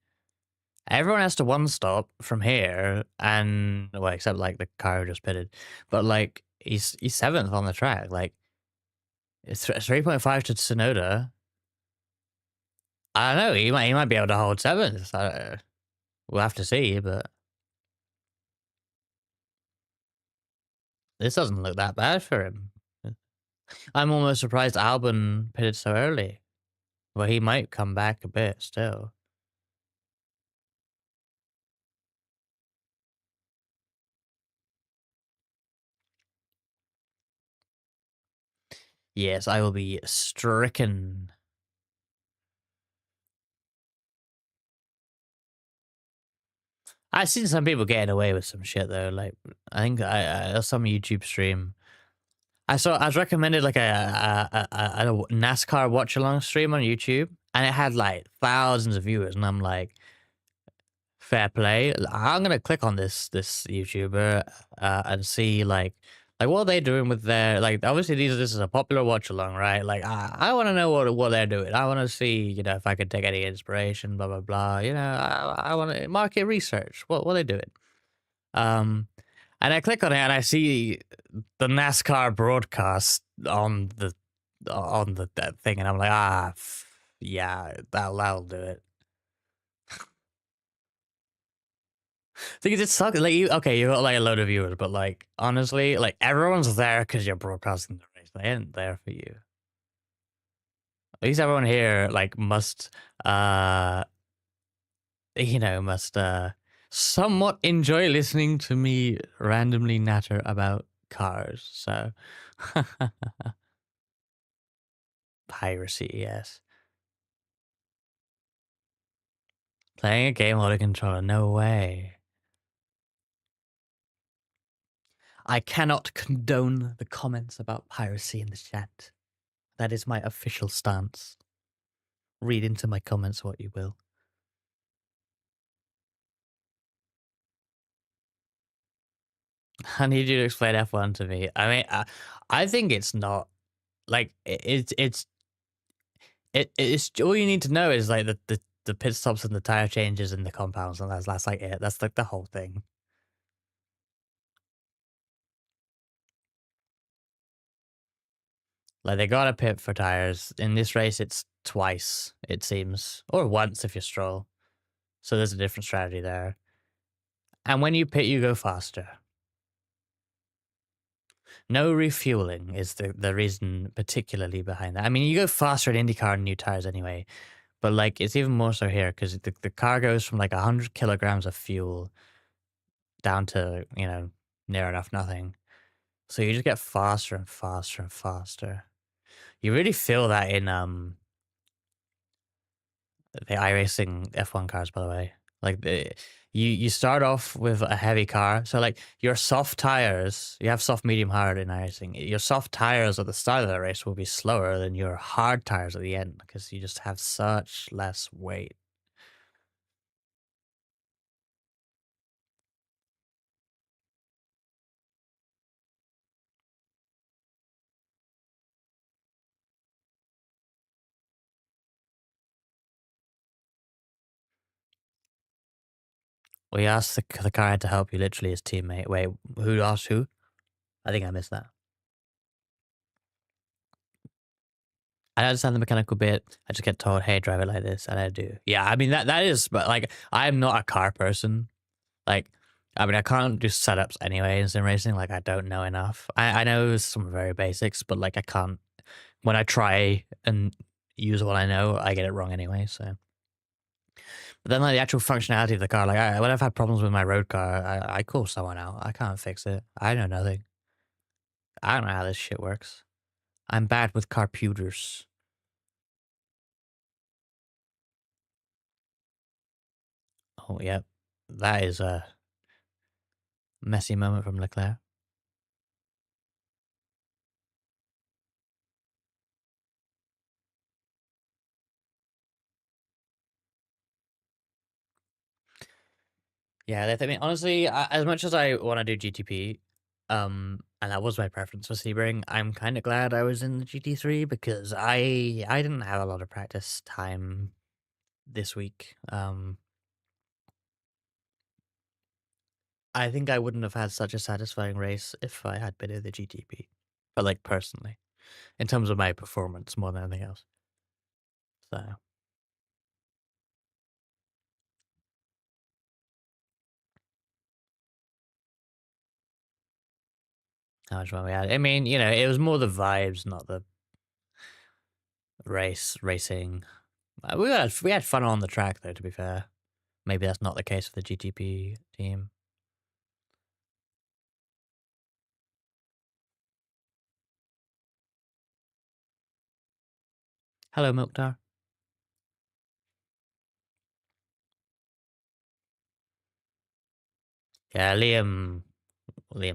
Everyone has to one stop from here, and well, except like the car who just pitted, but like he's seventh on the track. Like it's 3.5 to Tsunoda. I don't know. He might be able to hold seventh. We'll have to see, but this doesn't look that bad for him. I'm almost surprised Albon pitted so early. Well, he might come back a bit still. Yes, I will be stricken. I've seen some people getting away with some shit though. Like I think I some YouTube stream. I was recommended like a NASCAR watch along stream on YouTube, and it had like thousands of viewers, and I'm like, fair play. I'm gonna click on this YouTuber and see like what are they doing with their like obviously this is a popular watch along, right? Like I want to know what they're doing. I want to see if I could take any inspiration, blah blah blah. I want to market research. What are they doing? Um, and I click on it and I see the NASCAR broadcast on that thing, and I'm like, yeah, that'll do it. Because it sucks. Like okay, you got like a load of viewers, but like honestly, like everyone's there because you're broadcasting the race. They ain't there for you. At least everyone here like must must somewhat enjoy listening to me randomly natter about cars. So piracy, yes. Playing a game on a controller, no way. I cannot condone the comments about piracy in the chat. That is my official stance. Read into my comments what you will. I need you to explain F1 to me. I mean, I think it's not like it's all you need to know is like the pit stops and the tire changes and the compounds, and that's like it. That's like the whole thing. Like they got a pit for tires in this race. It's twice, it seems, or once if you Stroll. So there's a different strategy there. And when you pit, you go faster. No refueling is the reason particularly behind that. I mean, you go faster in IndyCar and new tires anyway, but like it's even more so here because the car goes from like 100 kilograms of fuel down to, near enough nothing. So you just get faster and faster and faster. You really feel that in the iRacing F1 cars, by the way. Like you start off with a heavy car, so like your soft tires, you have soft, medium, hard in iRacing. Your soft tires at the start of the race will be slower than your hard tires at the end because you just have such less weight. We asked the car to help you, literally his teammate. Wait, who asked who? I think I missed that. I understand the mechanical bit. I just get told, "Hey, drive it like this," and I do. Yeah, I mean that is, but like I'm not a car person. Like, I mean, I can't do setups anyway in sim racing. Like, I don't know enough. I know some very basics, but like I can't. When I try and use what I know, I get it wrong anyway. So, but then like the actual functionality of the car, like when I've had problems with my road car, I call someone out. I can't fix it. I know nothing. I don't know how this shit works. I'm bad with computers. Oh, yep. That is a messy moment from Leclerc. Yeah, I mean, honestly, as much as I want to do GTP, and that was my preference for Sebring, I'm kind of glad I was in the GT3 because I didn't have a lot of practice time this week. I think I wouldn't have had such a satisfying race if I had been in the GTP, but like personally, in terms of my performance more than anything else. So how much fun we had. I mean, it was more the vibes, not the racing. We had fun on the track though. To be fair, maybe that's not the case for the GTP team. Hello, Milkdar. Yeah, Liam's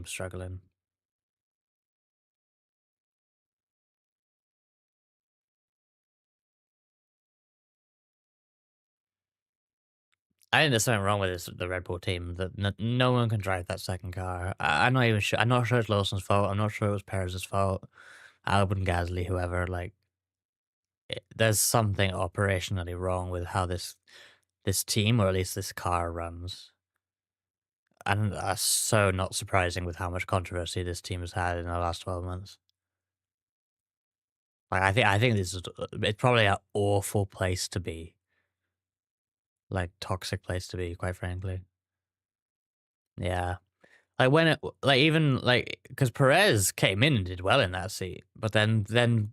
struggling. I think there's something wrong with the Red Bull team that no one can drive that second car. I'm not even sure. I'm not sure it's Lawson's fault. I'm not sure it was Perez's fault. Albon, Gasly, whoever. Like, there's something operationally wrong with how this team, or at least this car, runs. And that's so not surprising with how much controversy this team has had in the last 12 months. Like, I think this is it's probably an awful place to be. Like, toxic place to be, quite frankly. Yeah. Like when it, like even like because Perez came in and did well in that seat, but then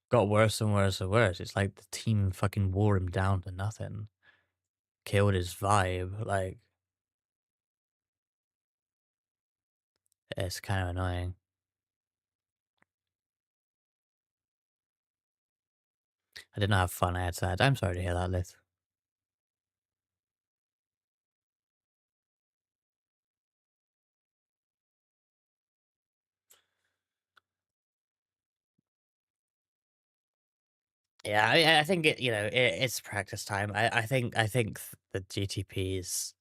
got worse and worse and worse. It's like the team fucking wore him down to nothing, killed his vibe. Like it's kind of annoying. I didn't have fun outside. I'm sorry to hear that, Liz. Yeah, I think it's practice time. I think the GTPs,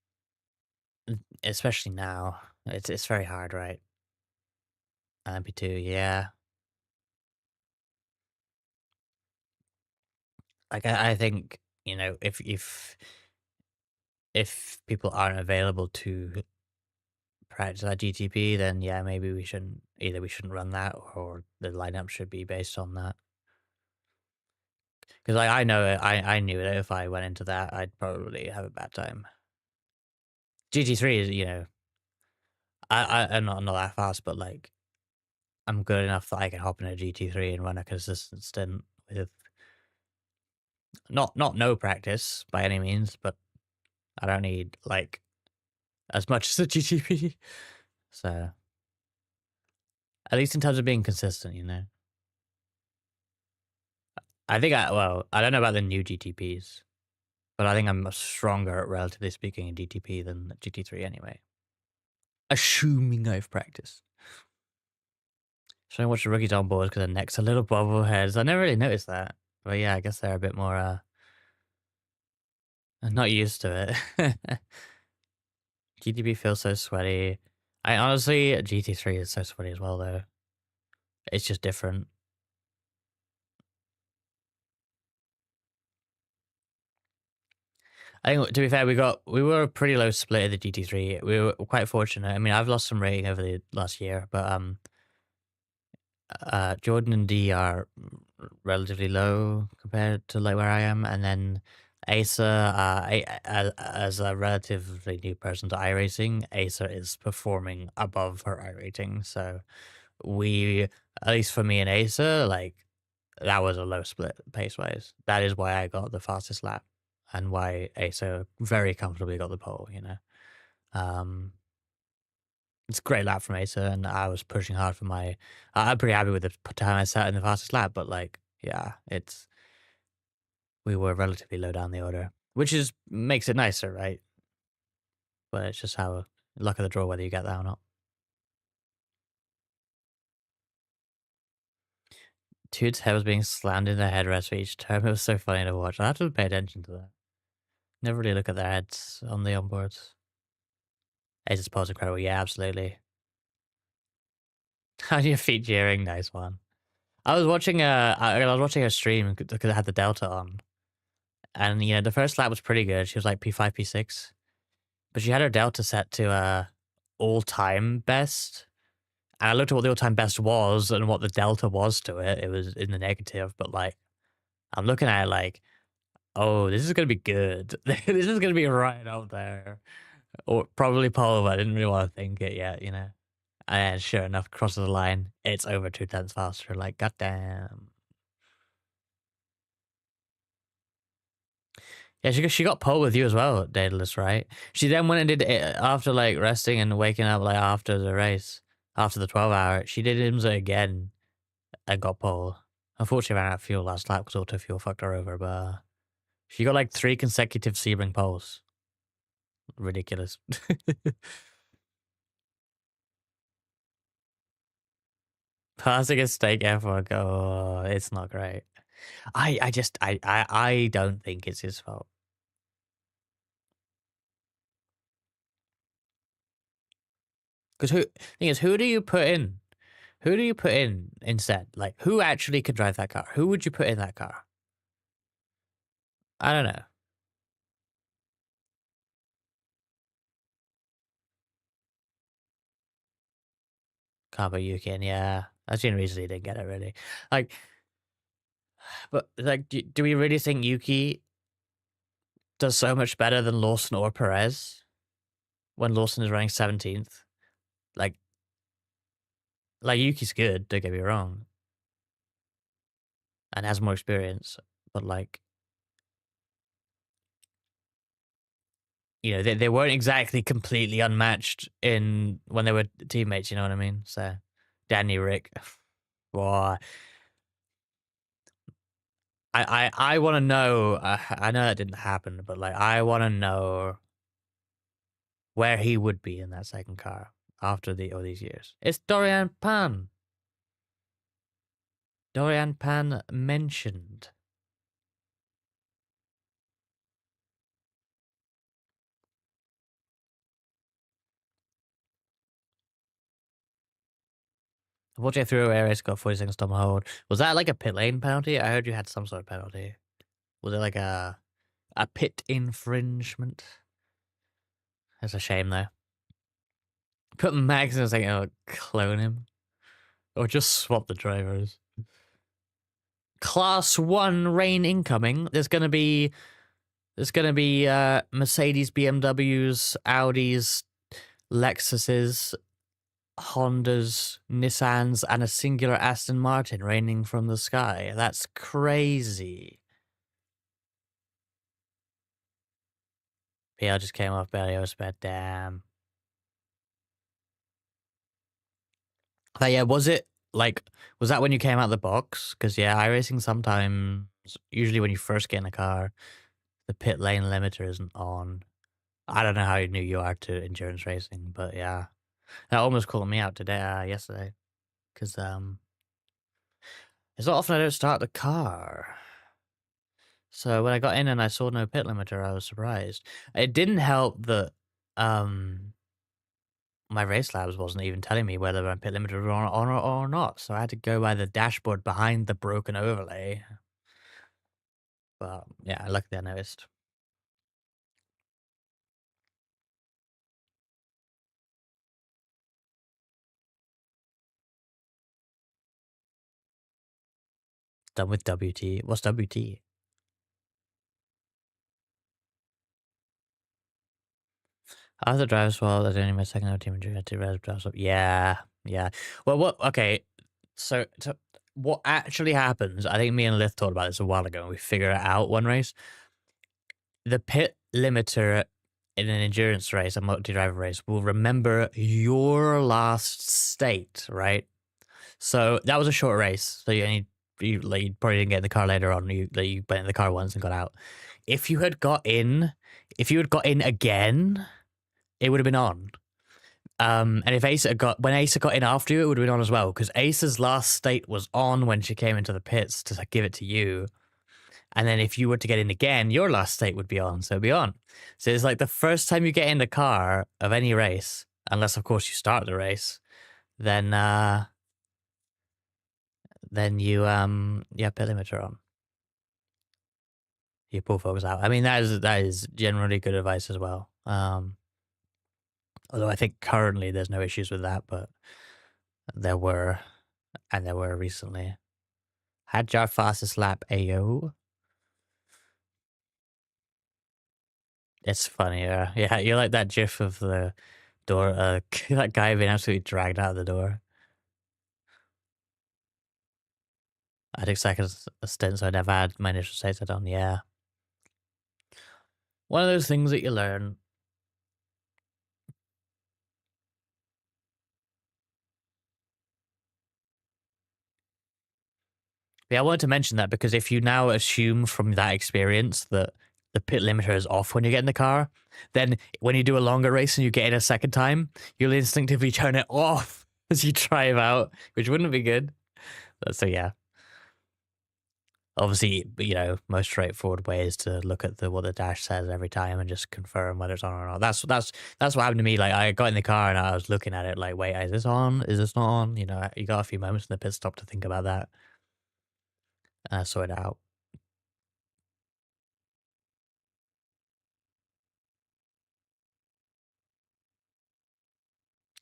especially now, it's very hard, right? MP2, yeah. Like I think if people aren't available to practice at GTP, then yeah, maybe we shouldn't run that, or the lineup should be based on that. Because I know I knew that if I went into that, I'd probably have a bad time. GT3 is I'm not that fast, but like I'm good enough that I can hop in a GT3 and run a consistent stint with not no practice by any means, but I don't need like as much as a GTP. So at least in terms of being consistent. I think I don't know about the new GTPs. But I think I'm stronger, relatively speaking, in GTP than GT3 anyway. Assuming I've practiced. Should I watch the rookies on board because their necks are little bobble heads? I never really noticed that. But yeah, I guess they're a bit more, not used to it. GTP feels so sweaty. I honestly, GT3 is so sweaty as well, though. It's just different. I think, to be fair, we were a pretty low split in the GT3. We were quite fortunate. I mean, I've lost some rating over the last year, but Jordan and D are relatively low compared to like where I am, and then Asa, as a relatively new person to iRacing, Asa is performing above her iRating. So we, at least for me and Asa, like that was a low split pace wise. That is why I got the fastest lap, and why Asa very comfortably got the pole. Um, it's a great lap from Asa, and I was pushing hard for my. I'm pretty happy with the time I sat in the fastest lap, but like, yeah, we were relatively low down the order, which is makes it nicer, right? But it's just how luck of the draw whether you get that or not. Dude's head was being slammed in the headrest for each turn. It was so funny to watch. I have to pay attention to that. Never really look at their heads on the onboards. Ace's pose incredible. Yeah, absolutely. How do you feet jeering? Nice one. I was watching a stream because I had the Delta on. And the first lap was pretty good. She was like P5, P6. But she had her Delta set to all-time best. And I looked at what the all-time best was and what the Delta was to it. It was in the negative, but like I'm looking at it like, oh, this is gonna be good. This is gonna be right up there. Or probably pole, but I didn't really want to think it yet. And sure enough, crosses the line. It's over 2 tenths faster. Like, goddamn. Yeah, she got pole with you as well, Daedalus, right? She then went and did it after like resting and waking up like after the race, after the 12 hour. She did IMSA again and got pole. Unfortunately, ran out of fuel last lap because auto fuel fucked her over. But she got like 3 consecutive Sebring poles. Ridiculous. Passing a stake effort. Oh, it's not great. I don't think it's his fault. Because thing is, who do you put in? Who do you put in instead? Like, who actually could drive that car? Who would you put in that car? I don't know. Can't put Yuki in, yeah. That's the only reason he didn't get it, really. Like, but, like, do we really think Yuki does so much better than Lawson or Perez when Lawson is running 17th? Like, Yuki's good, don't get me wrong, and has more experience, but, like, they weren't exactly completely unmatched in when they were teammates, you know what I mean? So, Danny, Rick, boy, I want to know. I know that didn't happen, but like I want to know where he would be in that second car after all these years. It's Dorian Pan. Dorian Pan mentioned. Watching through air race got 40 seconds to hold. Was that like a pit lane penalty? I heard you had some sort of penalty. Was it like a pit infringement? That's a shame though. Put Max in a second, clone him. Or just swap the drivers. Class 1 rain incoming. There's gonna be Mercedes, BMWs, Audis, Lexuses, Hondas, Nissans, and a singular Aston Martin raining from the sky. That's crazy. PL just came off Berlioz bed. Damn. But yeah, was that when you came out of the box? Because yeah, iRacing sometimes, usually when you first get in a car, the pit lane limiter isn't on. I don't know how new you are to endurance racing, but yeah, that almost called me out today, yesterday, because it's not often I don't start the car. So when I got in and I saw no pit limiter, I was surprised. It didn't help that my race labs wasn't even telling me whether my pit limiter was on or not. So I had to go by the dashboard behind the broken overlay. But yeah, luckily I noticed. Done with WT. What's WT? Other drives well, that's only my second team injury. I had to drives up. Yeah, yeah. Well, what? Okay, so what actually happens? I think me and Lith talked about this a while ago, and we figured it out one race. The pit limiter in an endurance race, a multi-driver race, will remember your last state, right? So that was a short race. So you probably didn't get in the car later on. You went in the car once and got out. If you had got in, if you had got in again, it would have been on. And if Asa when Asa got in after you, it would have been on as well, because Asa's last state was on when she came into the pits to give it to you. And then if you were to get in again, your last state would be on, so it'd be on. So it's like the first time you get in the car of any race, unless of course you start the race, then you have pit limiter on. You pull focus out. I mean, that is generally good advice as well. Although I think currently there's no issues with that, but there were recently. Had your fastest lap, AO. It's funny, yeah. You're like that GIF of the door, that guy being absolutely dragged out of the door. I took seconds a stint, so I never had my initial state set on. Yeah, one of those things that you learn. Yeah, I wanted to mention that because if you now assume from that experience that the pit limiter is off when you get in the car, then when you do a longer race and you get in a second time, you'll instinctively turn it off as you drive out, which wouldn't be good. So yeah, obviously, most straightforward way is to look at what the dash says every time and just confirm whether it's on or not. That's what happened to me. Like I got in the car and I was looking at it like, wait, is this on? Is this not on? You got a few moments in the pit stop to think about that. Sort it out.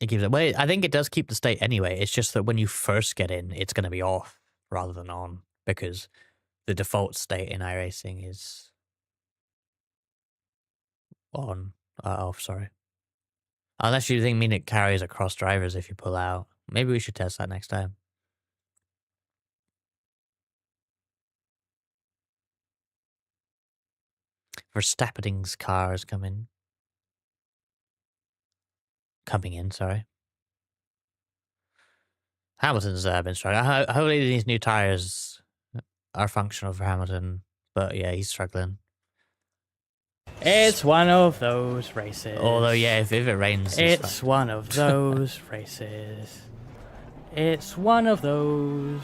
It keeps it. Well, I think it does keep the state anyway. It's just that when you first get in, it's going to be off rather than on, because the default state in iRacing is on. Off, sorry. Unless you mean it carries across drivers if you pull out. Maybe we should test that next time. Verstappening's car is coming in, sorry. Hamilton's been struggling. Hopefully these new tires are functional for Hamilton, but yeah, he's struggling. It's one of those races. Although, yeah, if it rains... It's one of those races. It's one of those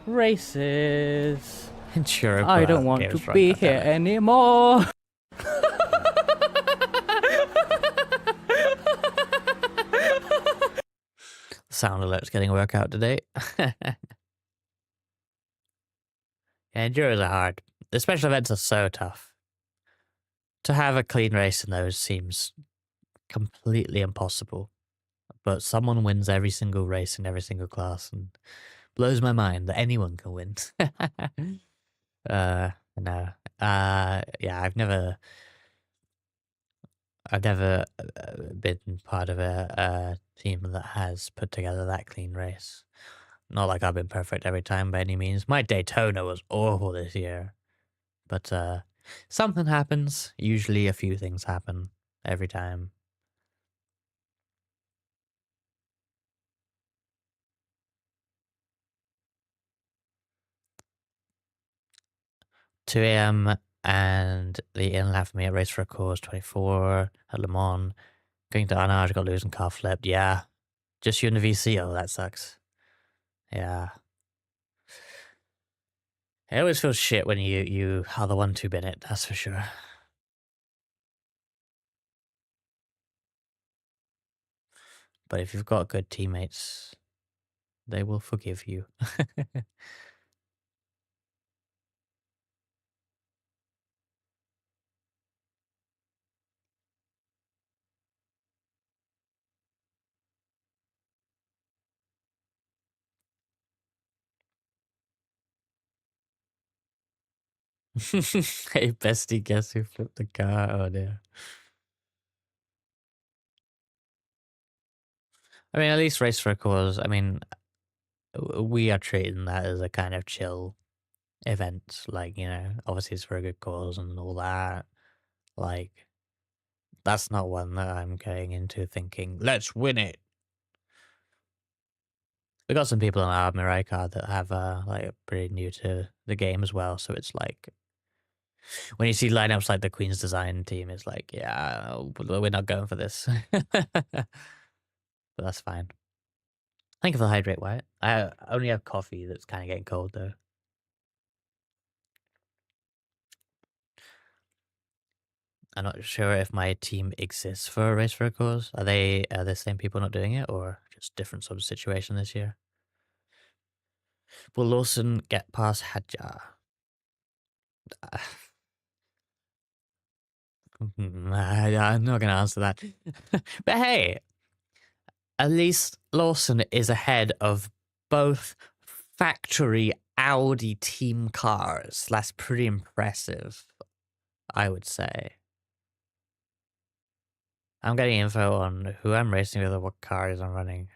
races. Sure, I don't want to be here anymore. Sound alert's getting a workout today. Yeah, enduros are hard. The special events are so tough. To have a clean race in those seems completely impossible. But someone wins every single race in every single class, and blows my mind that anyone can win. No. Yeah, I've never been part of a team that has put together that clean race. Not like I've been perfect every time by any means. My Daytona was awful this year. But something happens. Usually a few things happen every time. 2 a.m. and the inlap for me at Race for a Cause 24 at Le Mans. Going to Anage, got losing car flipped. Yeah. Just you in the VC. Oh, that sucks. Yeah. It always feels shit when you are the one to bin it, that's for sure. But if you've got good teammates, they will forgive you. Hey, bestie, guess who flipped the car? Oh, dear. I mean, at least Race for a Cause, I mean, we are treating that as a kind of chill event. Like, you know, obviously it's for a good cause and all that. Like, that's not one that I'm going into thinking, let's win it. We got some people on our Mirai card that have, like, pretty new to the game as well. So it's like, when you see lineups like the Queen's Design team, it's like, yeah, we're not going for this. But that's fine. Thank you for the hydrate, Wyatt. I only have coffee that's kind of getting cold, though. I'm not sure if my team exists for a Race for a Cause. Are they the same people not doing it, or just different sort of situation this year? Will Lawson get past Hadjar? I'm not going to answer that. But hey, at least Lawson is ahead of both factory Audi team cars. That's pretty impressive, I would say. I'm getting info on who I'm racing with or what cars I'm running.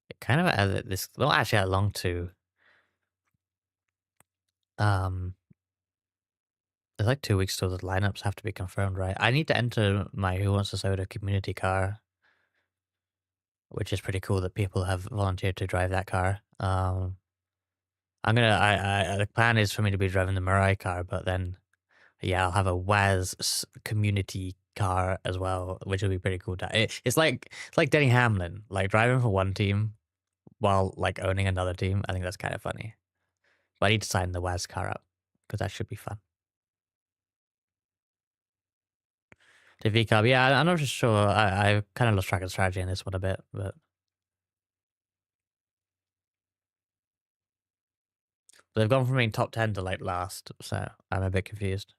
It kind of added this, well, actually, I long to. There's like 2 weeks till the lineups have to be confirmed, right? I need to enter my Who Wants a Soda community car, which is pretty cool that people have volunteered to drive that car. The plan is for me to be driving the Mirai car, but then, yeah, I'll have a WAS community car as well, which will be pretty cool. It's like Denny Hamlin, like driving for one team while like owning another team. I think that's kind of funny. But I need to sign the WAS car up because that should be fun. The V Cup, yeah, I'm not sure. I kind of lost track of strategy in this one a bit, but they've gone from being top 10 to like last, so I'm a bit confused.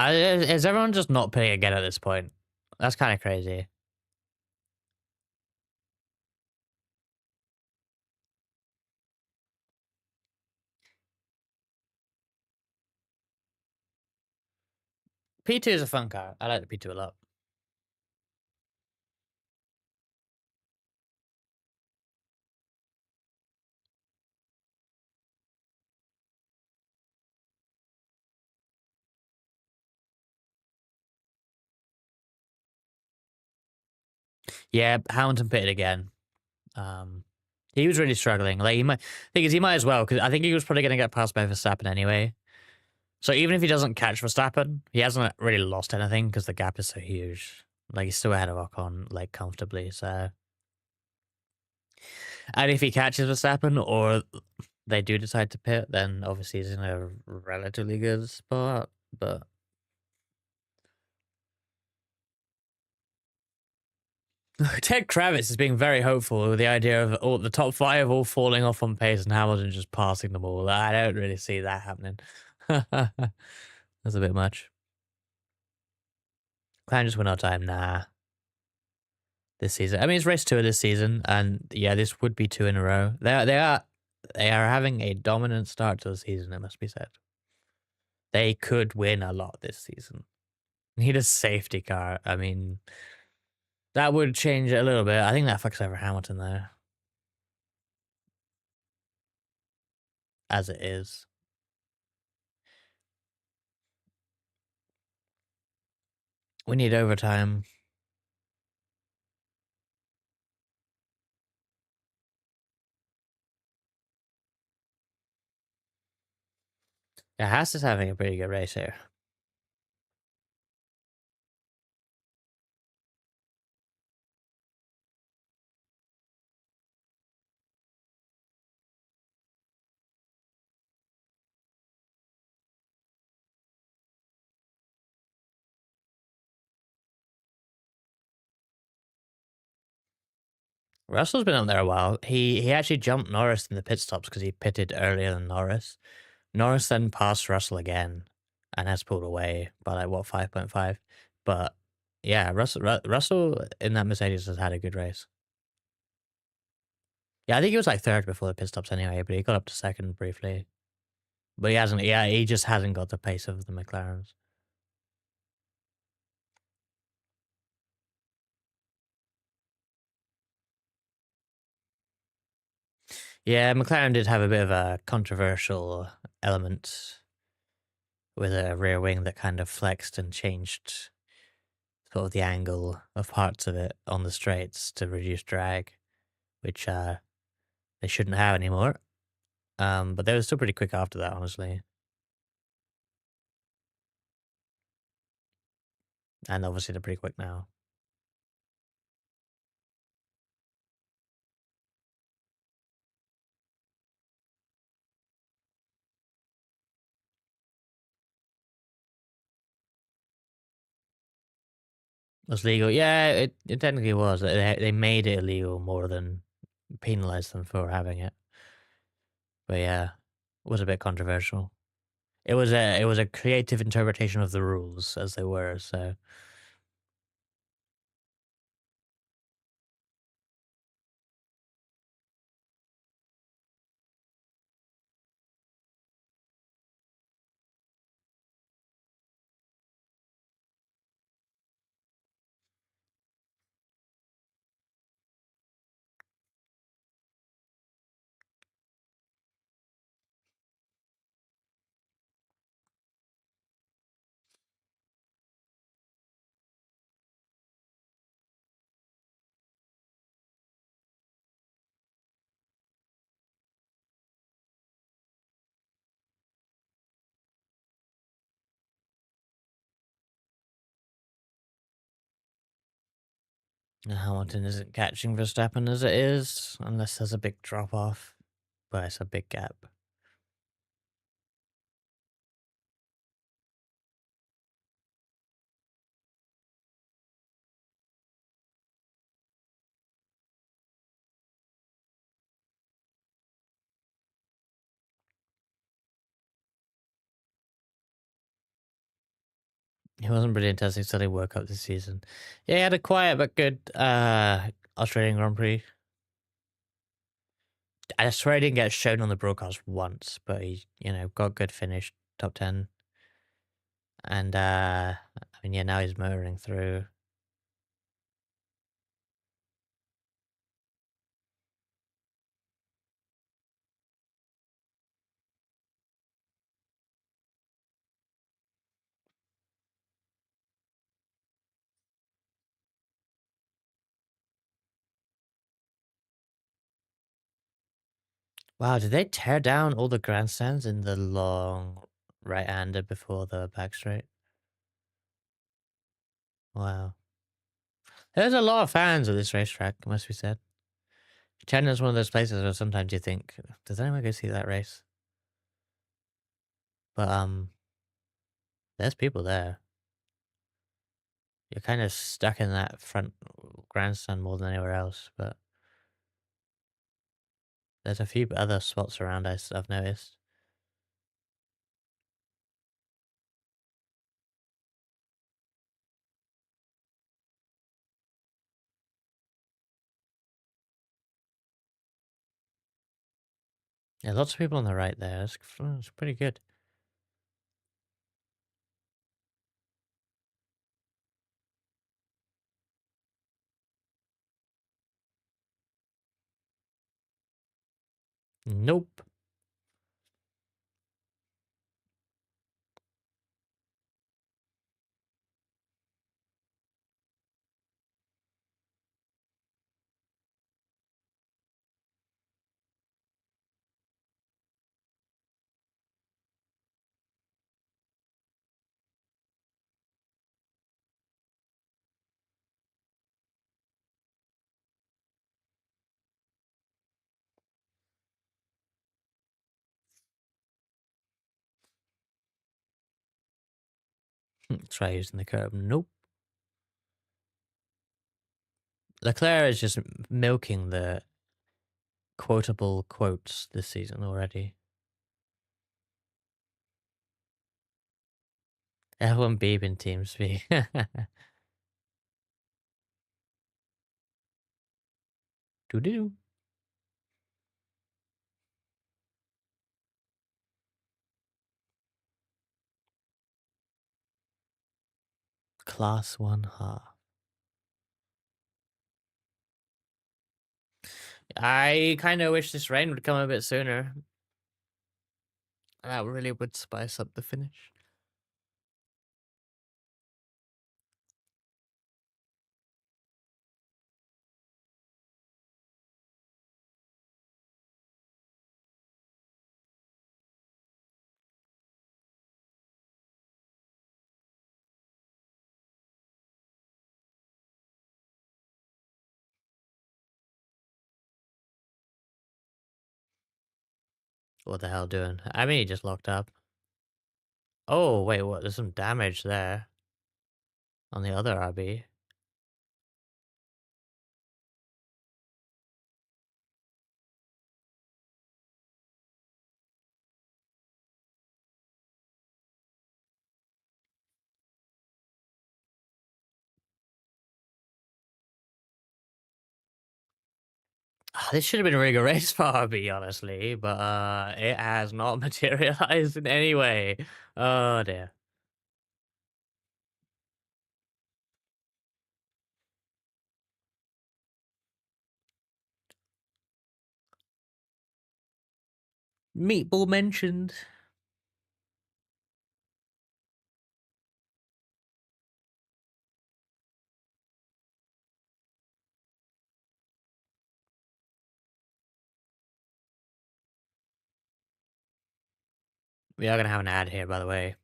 Is everyone just not paying again at this point? That's kind of crazy. P2 is a fun car. I like the P2 a lot. Yeah, Hamilton pitted again. He was really struggling. Like he might as well, because I think he was probably going to get passed by Verstappen anyway. So even if he doesn't catch Verstappen, he hasn't really lost anything because the gap is so huge. Like he's still ahead of Ocon, like comfortably. So, and if he catches Verstappen or they do decide to pit, then obviously he's in a relatively good spot. But Ted Kravitz is being very hopeful with the idea of all the top 5 all falling off on pace and Hamilton just passing them all. I don't really see that happening. That's a bit much. Can I just win our time? Nah. This season. I mean, it's race 2 of this season, and yeah, this would be 2 in a row. They are they are having a dominant start to the season, it must be said. They could win a lot this season. Need a safety car. I mean, that would change it a little bit. I think that fucks over Hamilton there, as it is. We need overtime. Yeah, Haas is having a pretty good race here. Russell's been up there a while. He actually jumped Norris in the pit stops because he pitted earlier than Norris. Norris then passed Russell again and has pulled away by like what 5.5. But yeah, Russell in that Mercedes has had a good race. Yeah, I think he was like third before the pit stops anyway, but he got up to second briefly. But he hasn't. Yeah, he just hasn't got the pace of the McLarens. Yeah, McLaren did have a bit of a controversial element with a rear wing that kind of flexed and changed sort of the angle of parts of it on the straights to reduce drag, which they shouldn't have anymore. But they were still pretty quick after that, honestly. And obviously they're pretty quick now. It was legal. Yeah, it technically was. They made it illegal more than penalized them for having it. But yeah, it was a bit controversial. It was a creative interpretation of the rules as they were, so Hamilton isn't catching Verstappen as it is, unless there's a big drop off. But it's a big gap. He wasn't really testing until he woke up this season. Yeah, he had a quiet but good Australian Grand Prix. I swear he didn't get shown on the broadcast once, but he, got good finish, top 10. And I mean, yeah, now he's motoring through. Wow, did they tear down all the grandstands in the long right-hander before the back straight? Wow. There's a lot of fans of this racetrack, must be said. China's one of those places where sometimes you think, does anyone go see that race? But there's people there. You're kind of stuck in that front grandstand more than anywhere else, but there's a few other spots around I've noticed. Yeah, lots of people on the right there. That's pretty good. Nope. Try using the curb. Nope. Leclerc is just milking the quotable quotes this season already. Everyone beep in TeamSpeak. Doo-doo. Class 1 half. I kind of wish this rain would come a bit sooner. That really would spice up the finish. What the hell doing? I mean, he just locked up. Oh, wait, what? There's some damage there on the other RB. This should have been a really good race for RB, honestly, but it has not materialized in any way. Oh dear. Meatball mentioned. We are gonna have an ad here, by the way.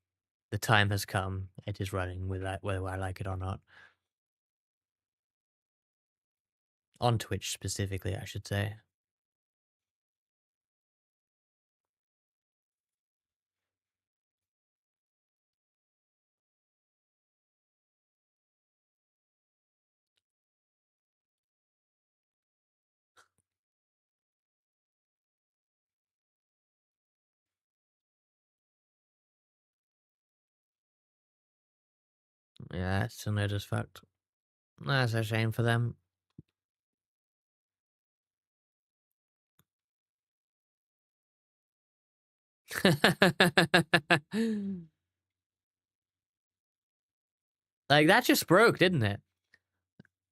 The time has come. It is running, with that, whether I like it or not. On Twitch specifically, I should say. Yeah, that's still no just fucked. That's a shame for them. Like, that just broke, didn't it?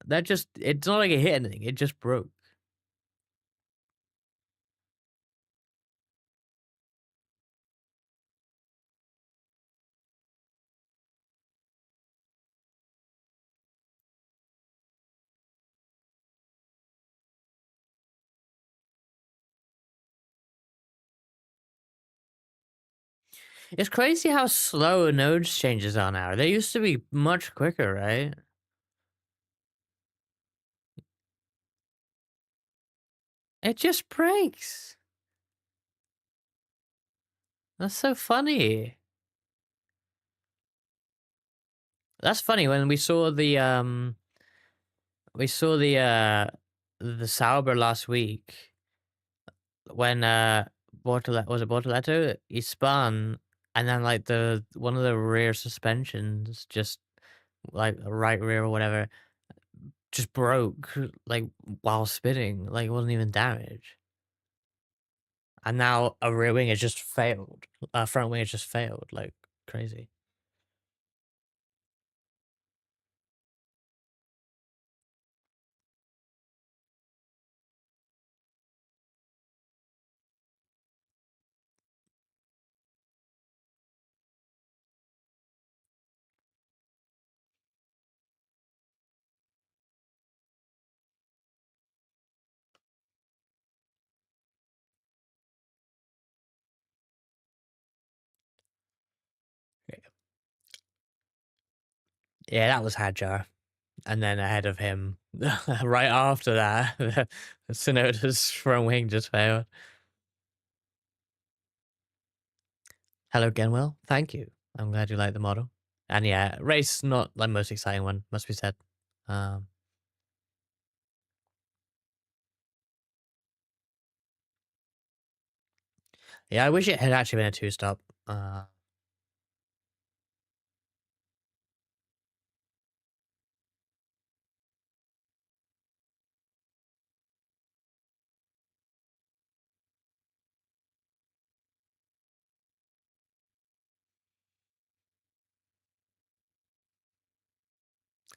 That just, it's not like it hit anything, it just broke. It's crazy how slow nodes changes are now. They used to be much quicker, right? It just breaks. That's so funny. That's funny when we saw the Sauber last week when Bortoletto, he spun, and then like the one of the rear suspensions, just like right rear or whatever, just broke like while spinning. Like, it wasn't even damaged. And now a rear wing has just failed. A front wing has just failed, like crazy. Yeah, that was Hadjar. And then ahead of him, right after that, Sonoda's front wing just failed. Hello, Genwell. Thank you. I'm glad you like the model. And yeah, race not the most exciting one, must be said. Um, yeah, I wish it had actually been a two-stop.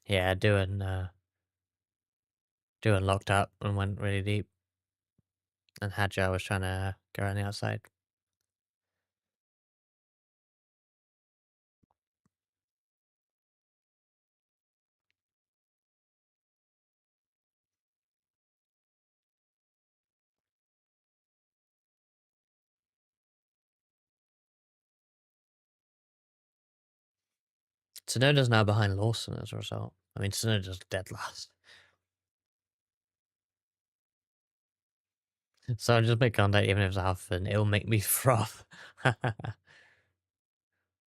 Yeah, doing locked up and went really deep. And Hadjar was trying to go around the outside. Sonoda's now behind Lawson as a result. I mean, Sonoda's dead last. So I just make contact even if it's half and it'll make me froth.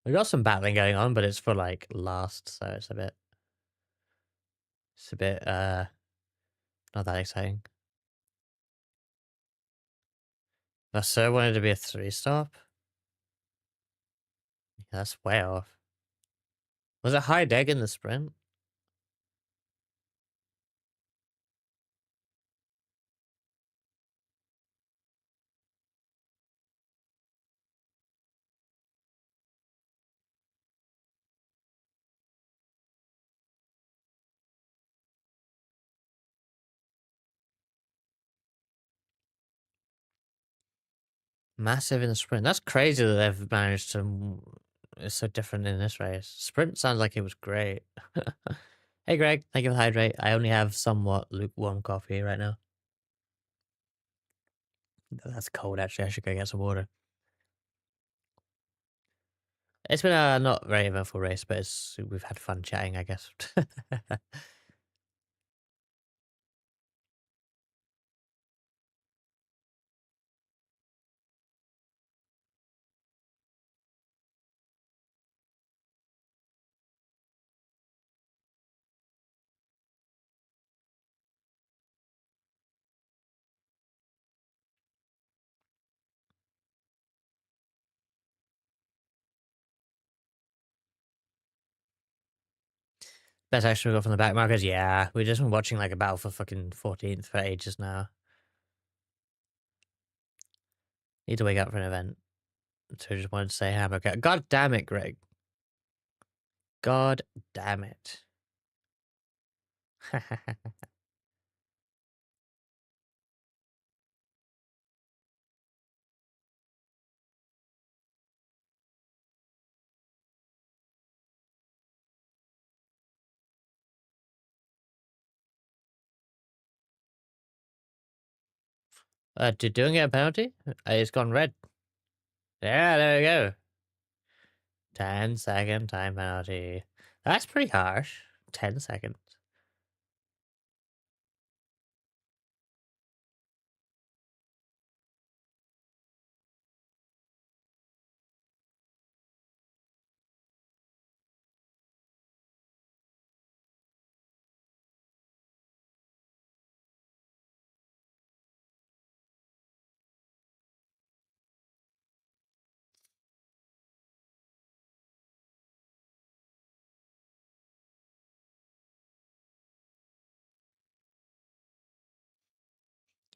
We got some battling going on, but it's for like last, so it's a bit not that exciting. I so wanted to be a three-stop. That's way off. Was it high deg in the sprint? Massive in the sprint. That's crazy that they've managed to. It's so different in this race. Sprint sounds like it was great. Hey Greg, thank you for the hydrate. I only have somewhat lukewarm coffee right now. That's cold actually. I should go get some water. It's been a not very eventful race, but we've had fun chatting, I guess. Best action we got from the back markers? Yeah, we've just been watching like a battle for fucking 14th for ages now. Need to wake up for an event. So just wanted to say hamburger. God damn it, Greg. God damn it. Did doing it a penalty? It's gone red. Yeah, there we go. 10-second time penalty. That's pretty harsh. 10 seconds.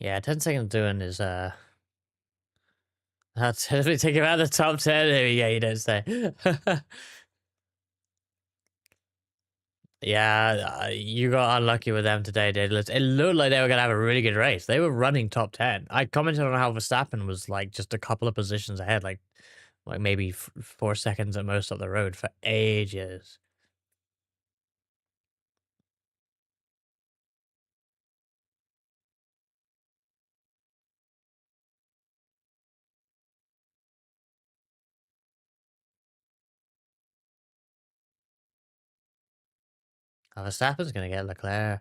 Yeah, 10 seconds doing is That's definitely take him out of the top 10. Yeah, you don't say. Yeah, you got unlucky with them today, Daedalus. It looked like they were going to have a really good race. They were running top 10. I commented on how Verstappen was like just a couple of positions ahead, like maybe 4 seconds at most up the road for ages. Verstappen's going to get Leclerc.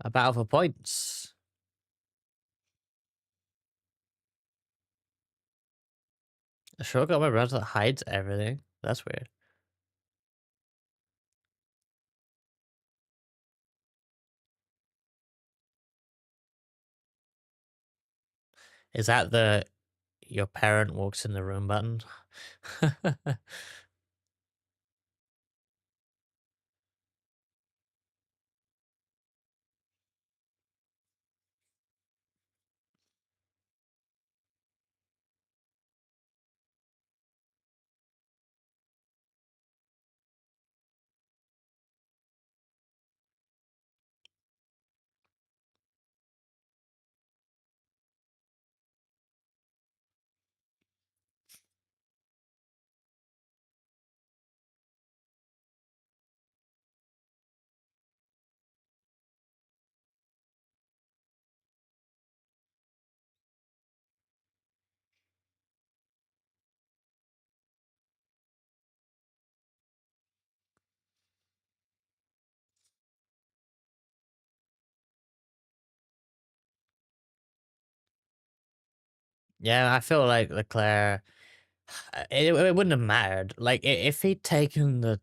A battle for points. Sure got my brother that hides everything. That's weird. Is that the your parent walks in the room button? Yeah, I feel like Leclerc. It wouldn't have mattered. Like if he'd taken the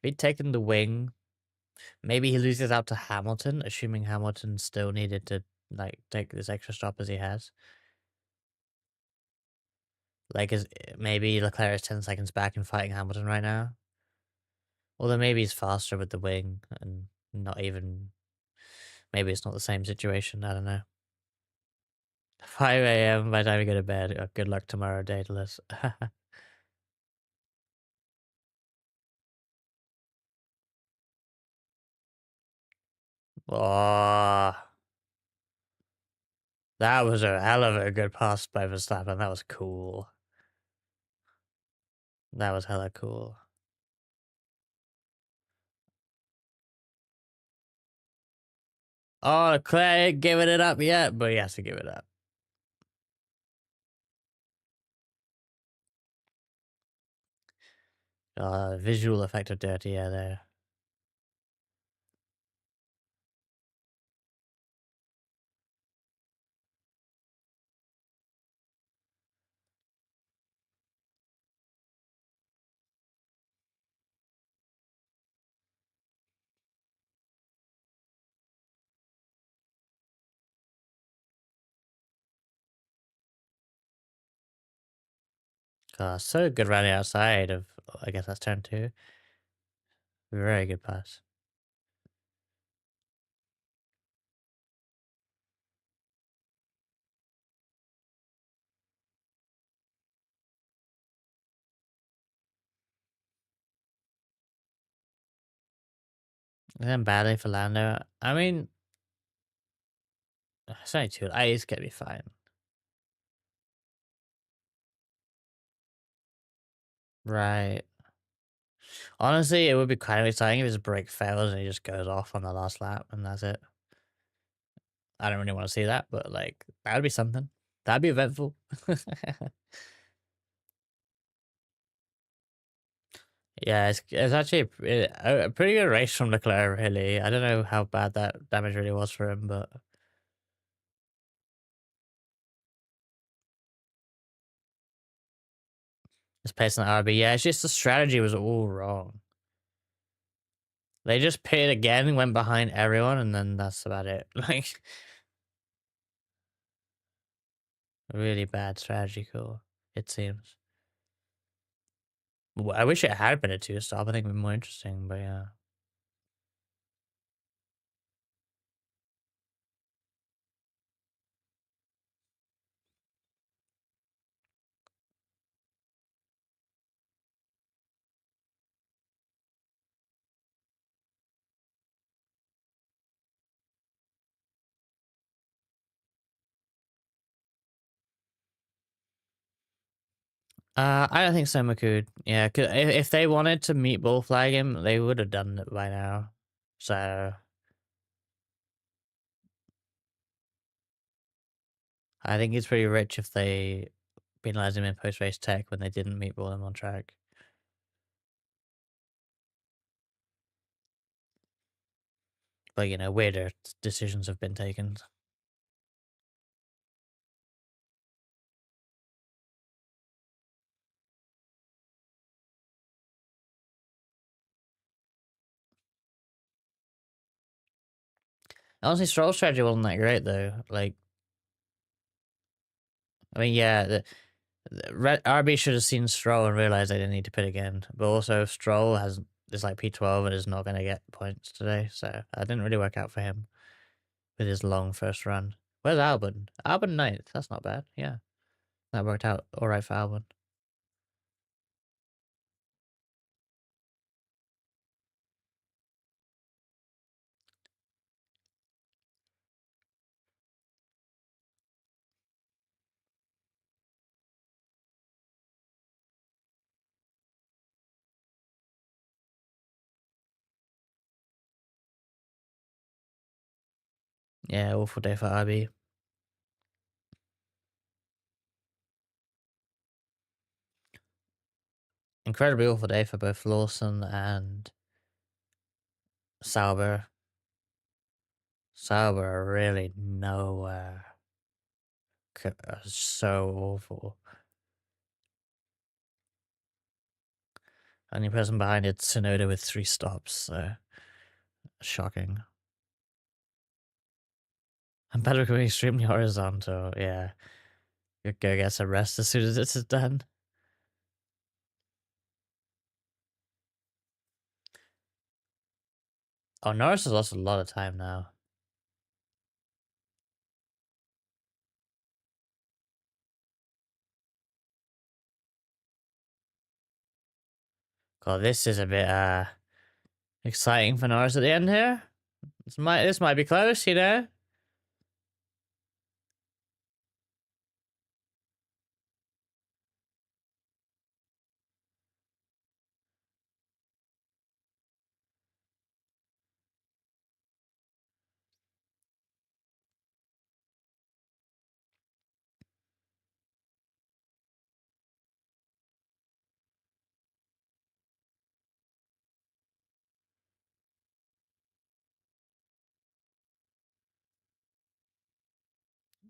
wing, maybe he loses out to Hamilton, assuming Hamilton still needed to like take this extra stop as he has. Like, maybe Leclerc is 10 seconds back in fighting Hamilton right now. Although maybe he's faster with the wing and not even. Maybe it's not the same situation. I don't know. 5 a.m. by the time we go to bed. Good luck tomorrow, Daedalus. Oh, that was a hell of a good pass by Verstappen. That was cool. That was hella cool. Oh, Clay ain't giving it up yet, but he has to give it up. Visual effect of dirty air there. So good rally outside of, I guess that's turn two. Very good pass. And then badly for Lando. I mean, it's only two. It's gonna be fine. Right. Honestly, it would be kind of exciting if his brake fails and he just goes off on the last lap and that's it. I don't really want to see that, but like that would be something. That'd be eventful. Yeah, it's actually a pretty good race from Leclerc, really. I don't know how bad that damage really was for him, but his pace on the RB. Yeah, it's just the strategy was all wrong. They just pitted again, went behind everyone, and then that's about it. Like, really bad strategy call, it seems. I wish it had been a two stop. I think it'd be more interesting, but yeah. I don't think Soma could. Yeah, 'cause if they wanted to meatball flag him, they would have done it by now. So I think he's pretty rich if they penalize him in post race tech when they didn't meatball him on track. But you know, weirder decisions have been taken. Honestly, Stroll's strategy wasn't that great though. Like, I mean, yeah, RB should have seen Stroll and realized they didn't need to pit again. But also, Stroll is like P12 and is not going to get points today, so that didn't really work out for him with his long first run. Where's Albon? Albon ninth. That's not bad. Yeah, that worked out all right for Albon. Yeah, awful day for RB. Incredibly awful day for both Lawson and Sauber. Sauber really nowhere. So awful. Only person behind it, Tsunoda with 3 stops. So shocking. And better going extremely horizontal. Yeah, you go get some rest as soon as this is done. Oh, Norris has lost a lot of time now. God, this is a bit exciting for Norris at the end here. This might be close, you know.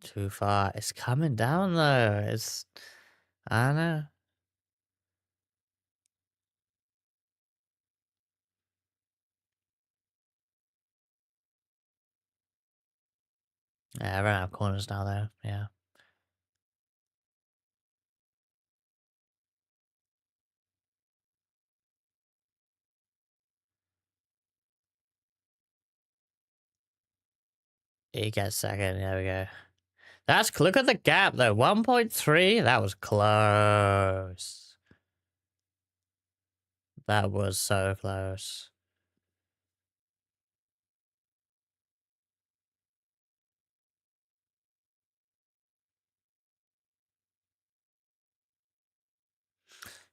Too far. It's coming down though. I don't know. Yeah, I ran out of corners now though. Yeah. He gets second. There we go. Look at the gap though. 1.3. That was close. That was so close.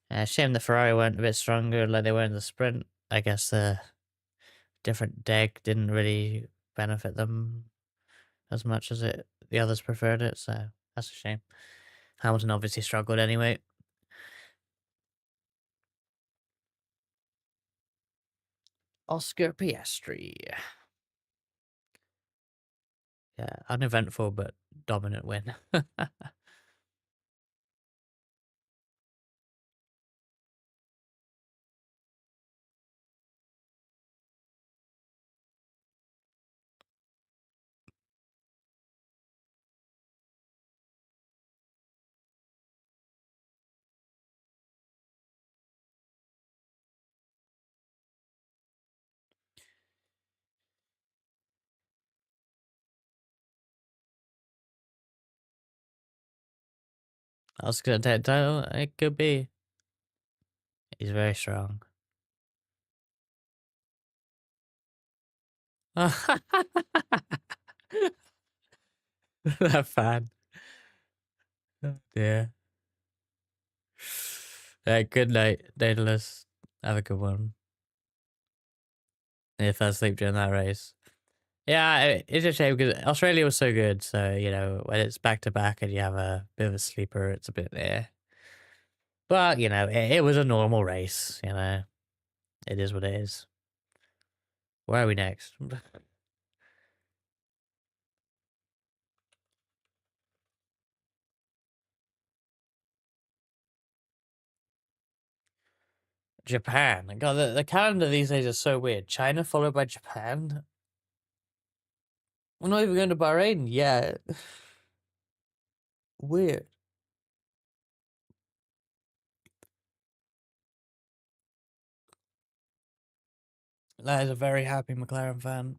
Yeah, shame the Ferrari weren't a bit stronger like they were in the sprint. I guess the different deck didn't really benefit them as much as the others preferred it, so that's a shame. Hamilton obviously struggled anyway. Oscar Piastri. Yeah, uneventful but dominant win. I was gonna take title. It could be. He's very strong. That fan. Yeah. Good night, Daedalus. Have a good one. If I sleep during that race. Yeah, it's a shame because Australia was so good. So, you know, when it's back to back and you have a bit of a sleeper, it's a bit there. But, you know, it was a normal race, you know. It is what it is. Where are we next? Japan. God, the calendar these days is so weird. China followed by Japan. We're not even going to Bahrain yet. Weird. That is a very happy McLaren fan.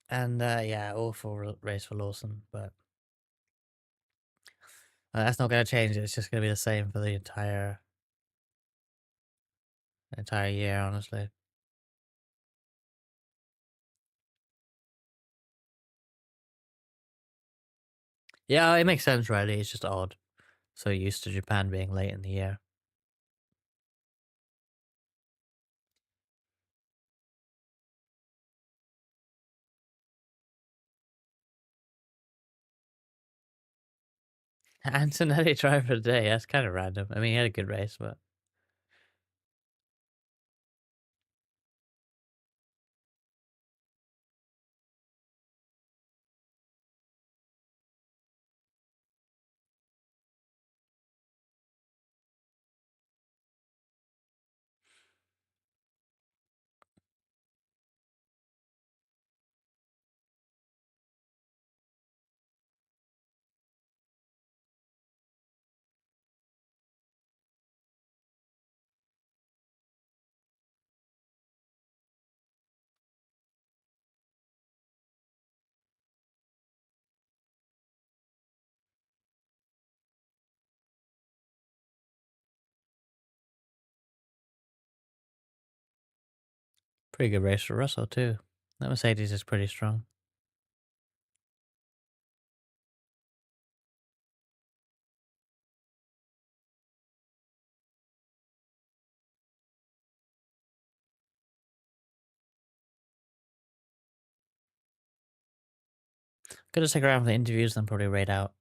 And yeah, awful race for Lawson, but that's not going to change. It's just going to be the same for the entire year, honestly. Yeah, it makes sense, really. It's just odd. So used to Japan being late in the year. Antonelli driver of the day. That's kind of random. I mean, he had a good race, but pretty good race for Russell, too. That Mercedes is pretty strong. Gonna stick around for the interviews, then probably raid out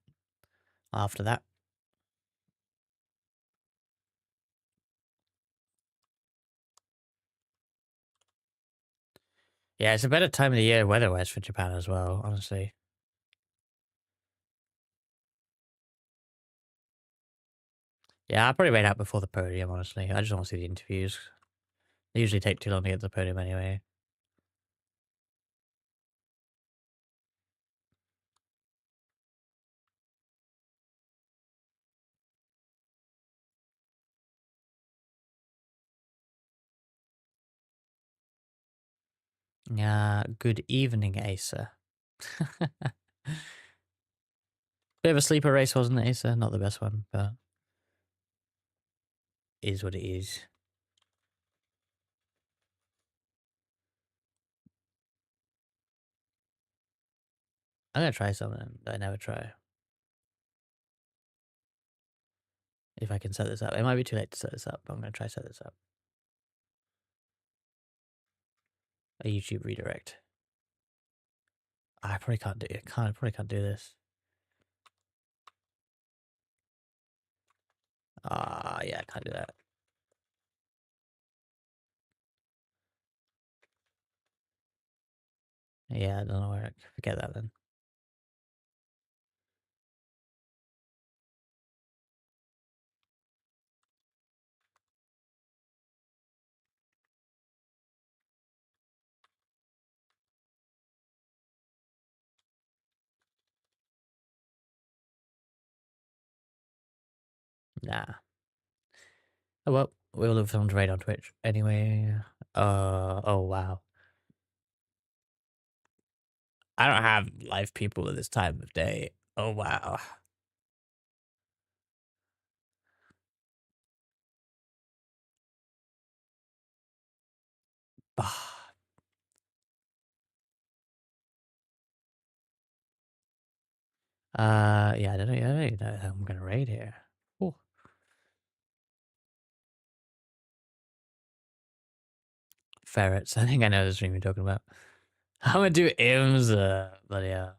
after that. Yeah, it's a better time of the year weather-wise for Japan as well, honestly. Yeah, I'll probably raid out before the podium, honestly. I just want to see the interviews. They usually take too long to get to the podium anyway. Yeah, good evening, Acer. Bit of a sleeper race, wasn't it, Acer? Not the best one, but is what it is. I'm gonna try something that I never try. If I can set this up. It might be too late to set this up, but I'm gonna try set this up. A YouTube redirect. I probably can't do it. I probably can't do this. Yeah, I can't do that. Yeah, it doesn't work. Forget that then. Nah. Oh well, we'll have filmed right on Twitch. Anyway, oh wow. I don't have live people at this time of day. Oh wow. Yeah, I don't know. I don't even know how I'm gonna raid here. Ooh. ferrets. I think I know the stream you're talking about. I'm gonna do IMS, but yeah.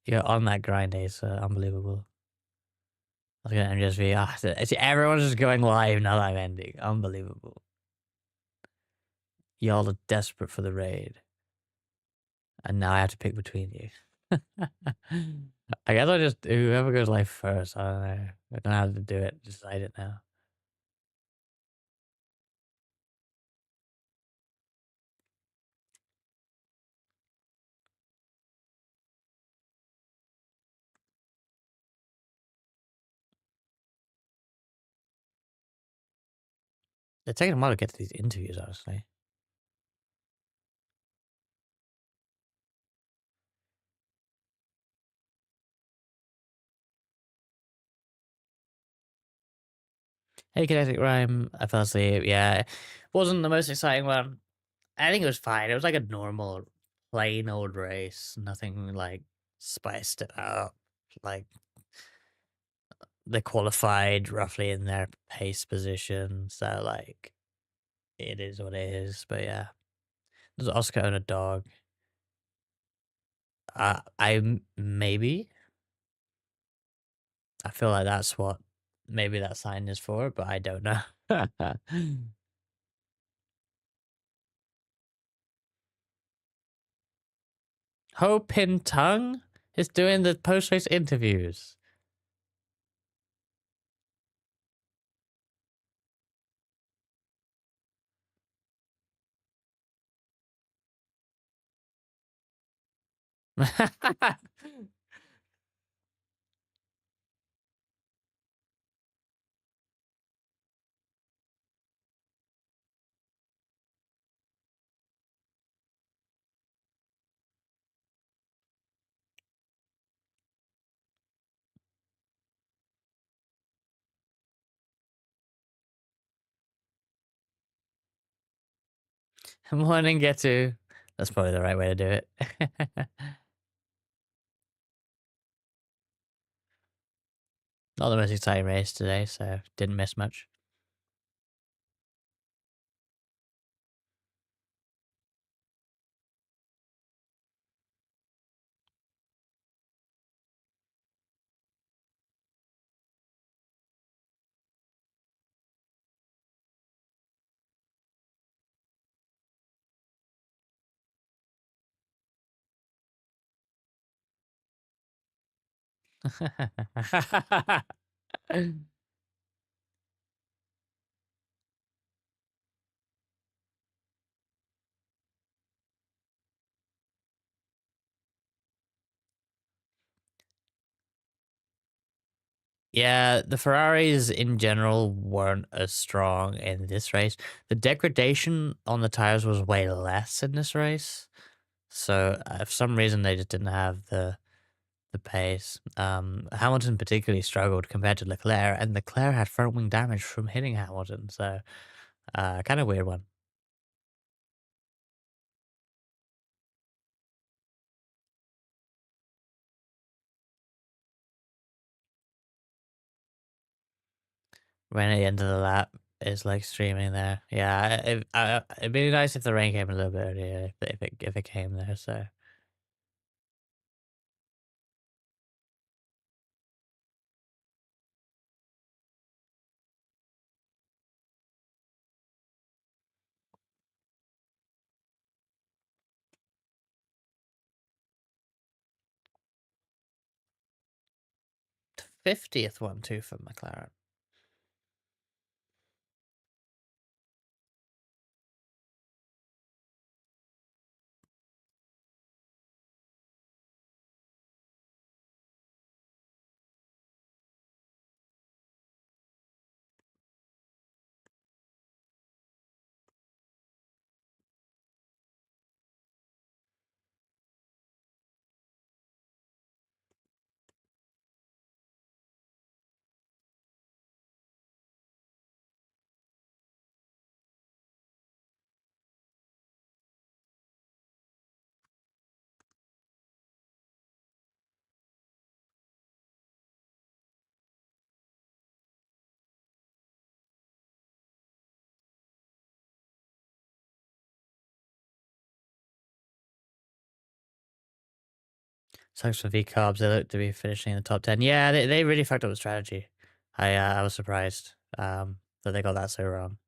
You're on that grind, Ace. Unbelievable. I was gonna MGSV. Everyone's just going live now that I'm ending. Unbelievable. Y'all are desperate for the raid. And now I have to pick between you. I guess I just, whoever goes live first, I don't know. I don't know how to do it. Decide it now. They're taking a while to get to these interviews, honestly. Hey, Kinetic Rhyme. I fell asleep. Yeah. Wasn't the most exciting one. I think it was fine. It was like a normal, plain old race. Nothing like spiced it up. Like they qualified roughly in their pace position. So like it is what it is. But yeah. There's Oscar and a dog. Maybe. I feel like that's what maybe that sign is for, but I don't know. Ho Pin Tung is doing the post race interviews. Morning, get to. That's probably the right way to do it. Not the most exciting race today, so didn't miss much. Yeah, the Ferraris in general weren't as strong in this race. The degradation on the tires was way less in this race. So for some reason they just didn't have the pace. Hamilton particularly struggled compared to Leclerc, and Leclerc had front wing damage from hitting Hamilton. So kind of weird one. Ran at the end of the lap is like streaming there. Yeah, it'd be nice if the rain came a little bit earlier if it came there. So 50th one too for McLaren. Sucks for V-Carbs. They look to be finishing in the top 10. Yeah, they really fucked up the strategy. I was surprised that they got that so wrong.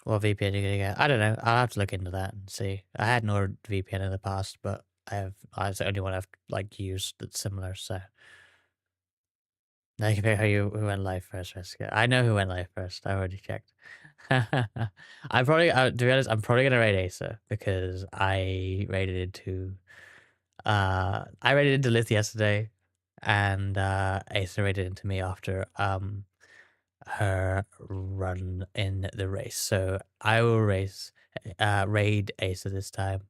What VPN are you gonna get? I don't know. I'll have to look into that and see. I had NordVPN in the past, but I was the only one I've like used that's similar. So now you compare who went live first, Jessica. I know who went live first. I already checked. I'm probably to be honest, I'm probably gonna rate Asa because I rated into Lith yesterday, and Asa rated into me after her run in the race. So I will raid Asa this time.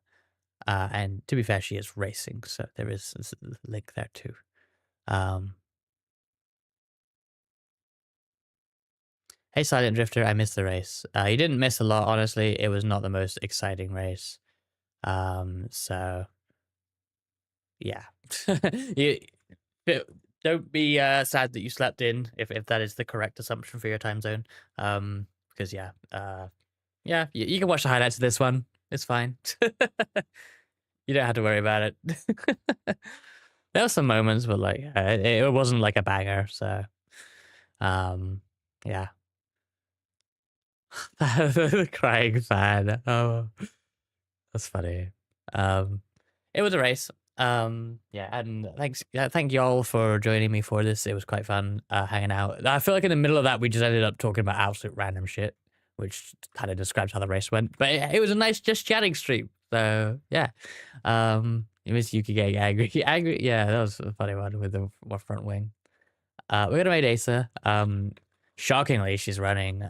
And to be fair, she is racing, so there is a link there too. Hey, Silent Drifter, I missed the race. You didn't miss a lot, honestly. It was not the most exciting race. So yeah, you don't be sad that you slept in if that is the correct assumption for your time zone. Because yeah, you can watch the highlights of this one. It's fine. You don't have to worry about it. There were some moments, but like it wasn't like a banger. So yeah. The crying fan. Oh, that's funny. Um, it was a race. Yeah, and thank y'all for joining me for this. It was quite fun hanging out. I feel like in the middle of that, we just ended up talking about absolute random shit, which kind of describes how the race went. But it was a nice just chatting stream. So yeah, it was Yuki getting angry. Angry, yeah, that was a funny one with the front wing. We're gonna make Asa. Shockingly, she's running.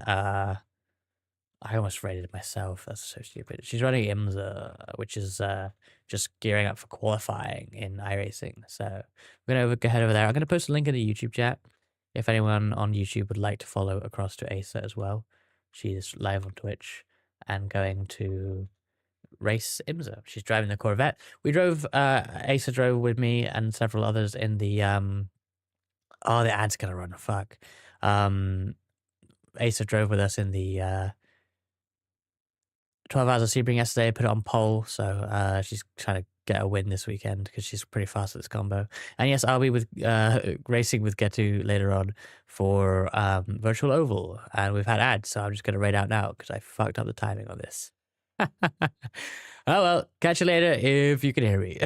I almost rated it myself. That's so stupid. She's running IMSA, which is just gearing up for qualifying in iRacing. So we're going to go head over there. I'm going to post a link in the YouTube chat if anyone on YouTube would like to follow across to Asa as well. She's live on Twitch and going to race IMSA. She's driving the Corvette. We drove, Asa drove with me and several others in the, oh, the ad's going to run, fuck. Asa drove with us in the, 12 hours of Sebring yesterday, put it on pole, so she's trying to get a win this weekend because she's pretty fast at this combo. And yes, I'll be with racing with Getu later on for Virtual Oval, and we've had ads, so I'm just going to raid out now because I fucked up the timing on this. Oh well, catch you later if you can hear me.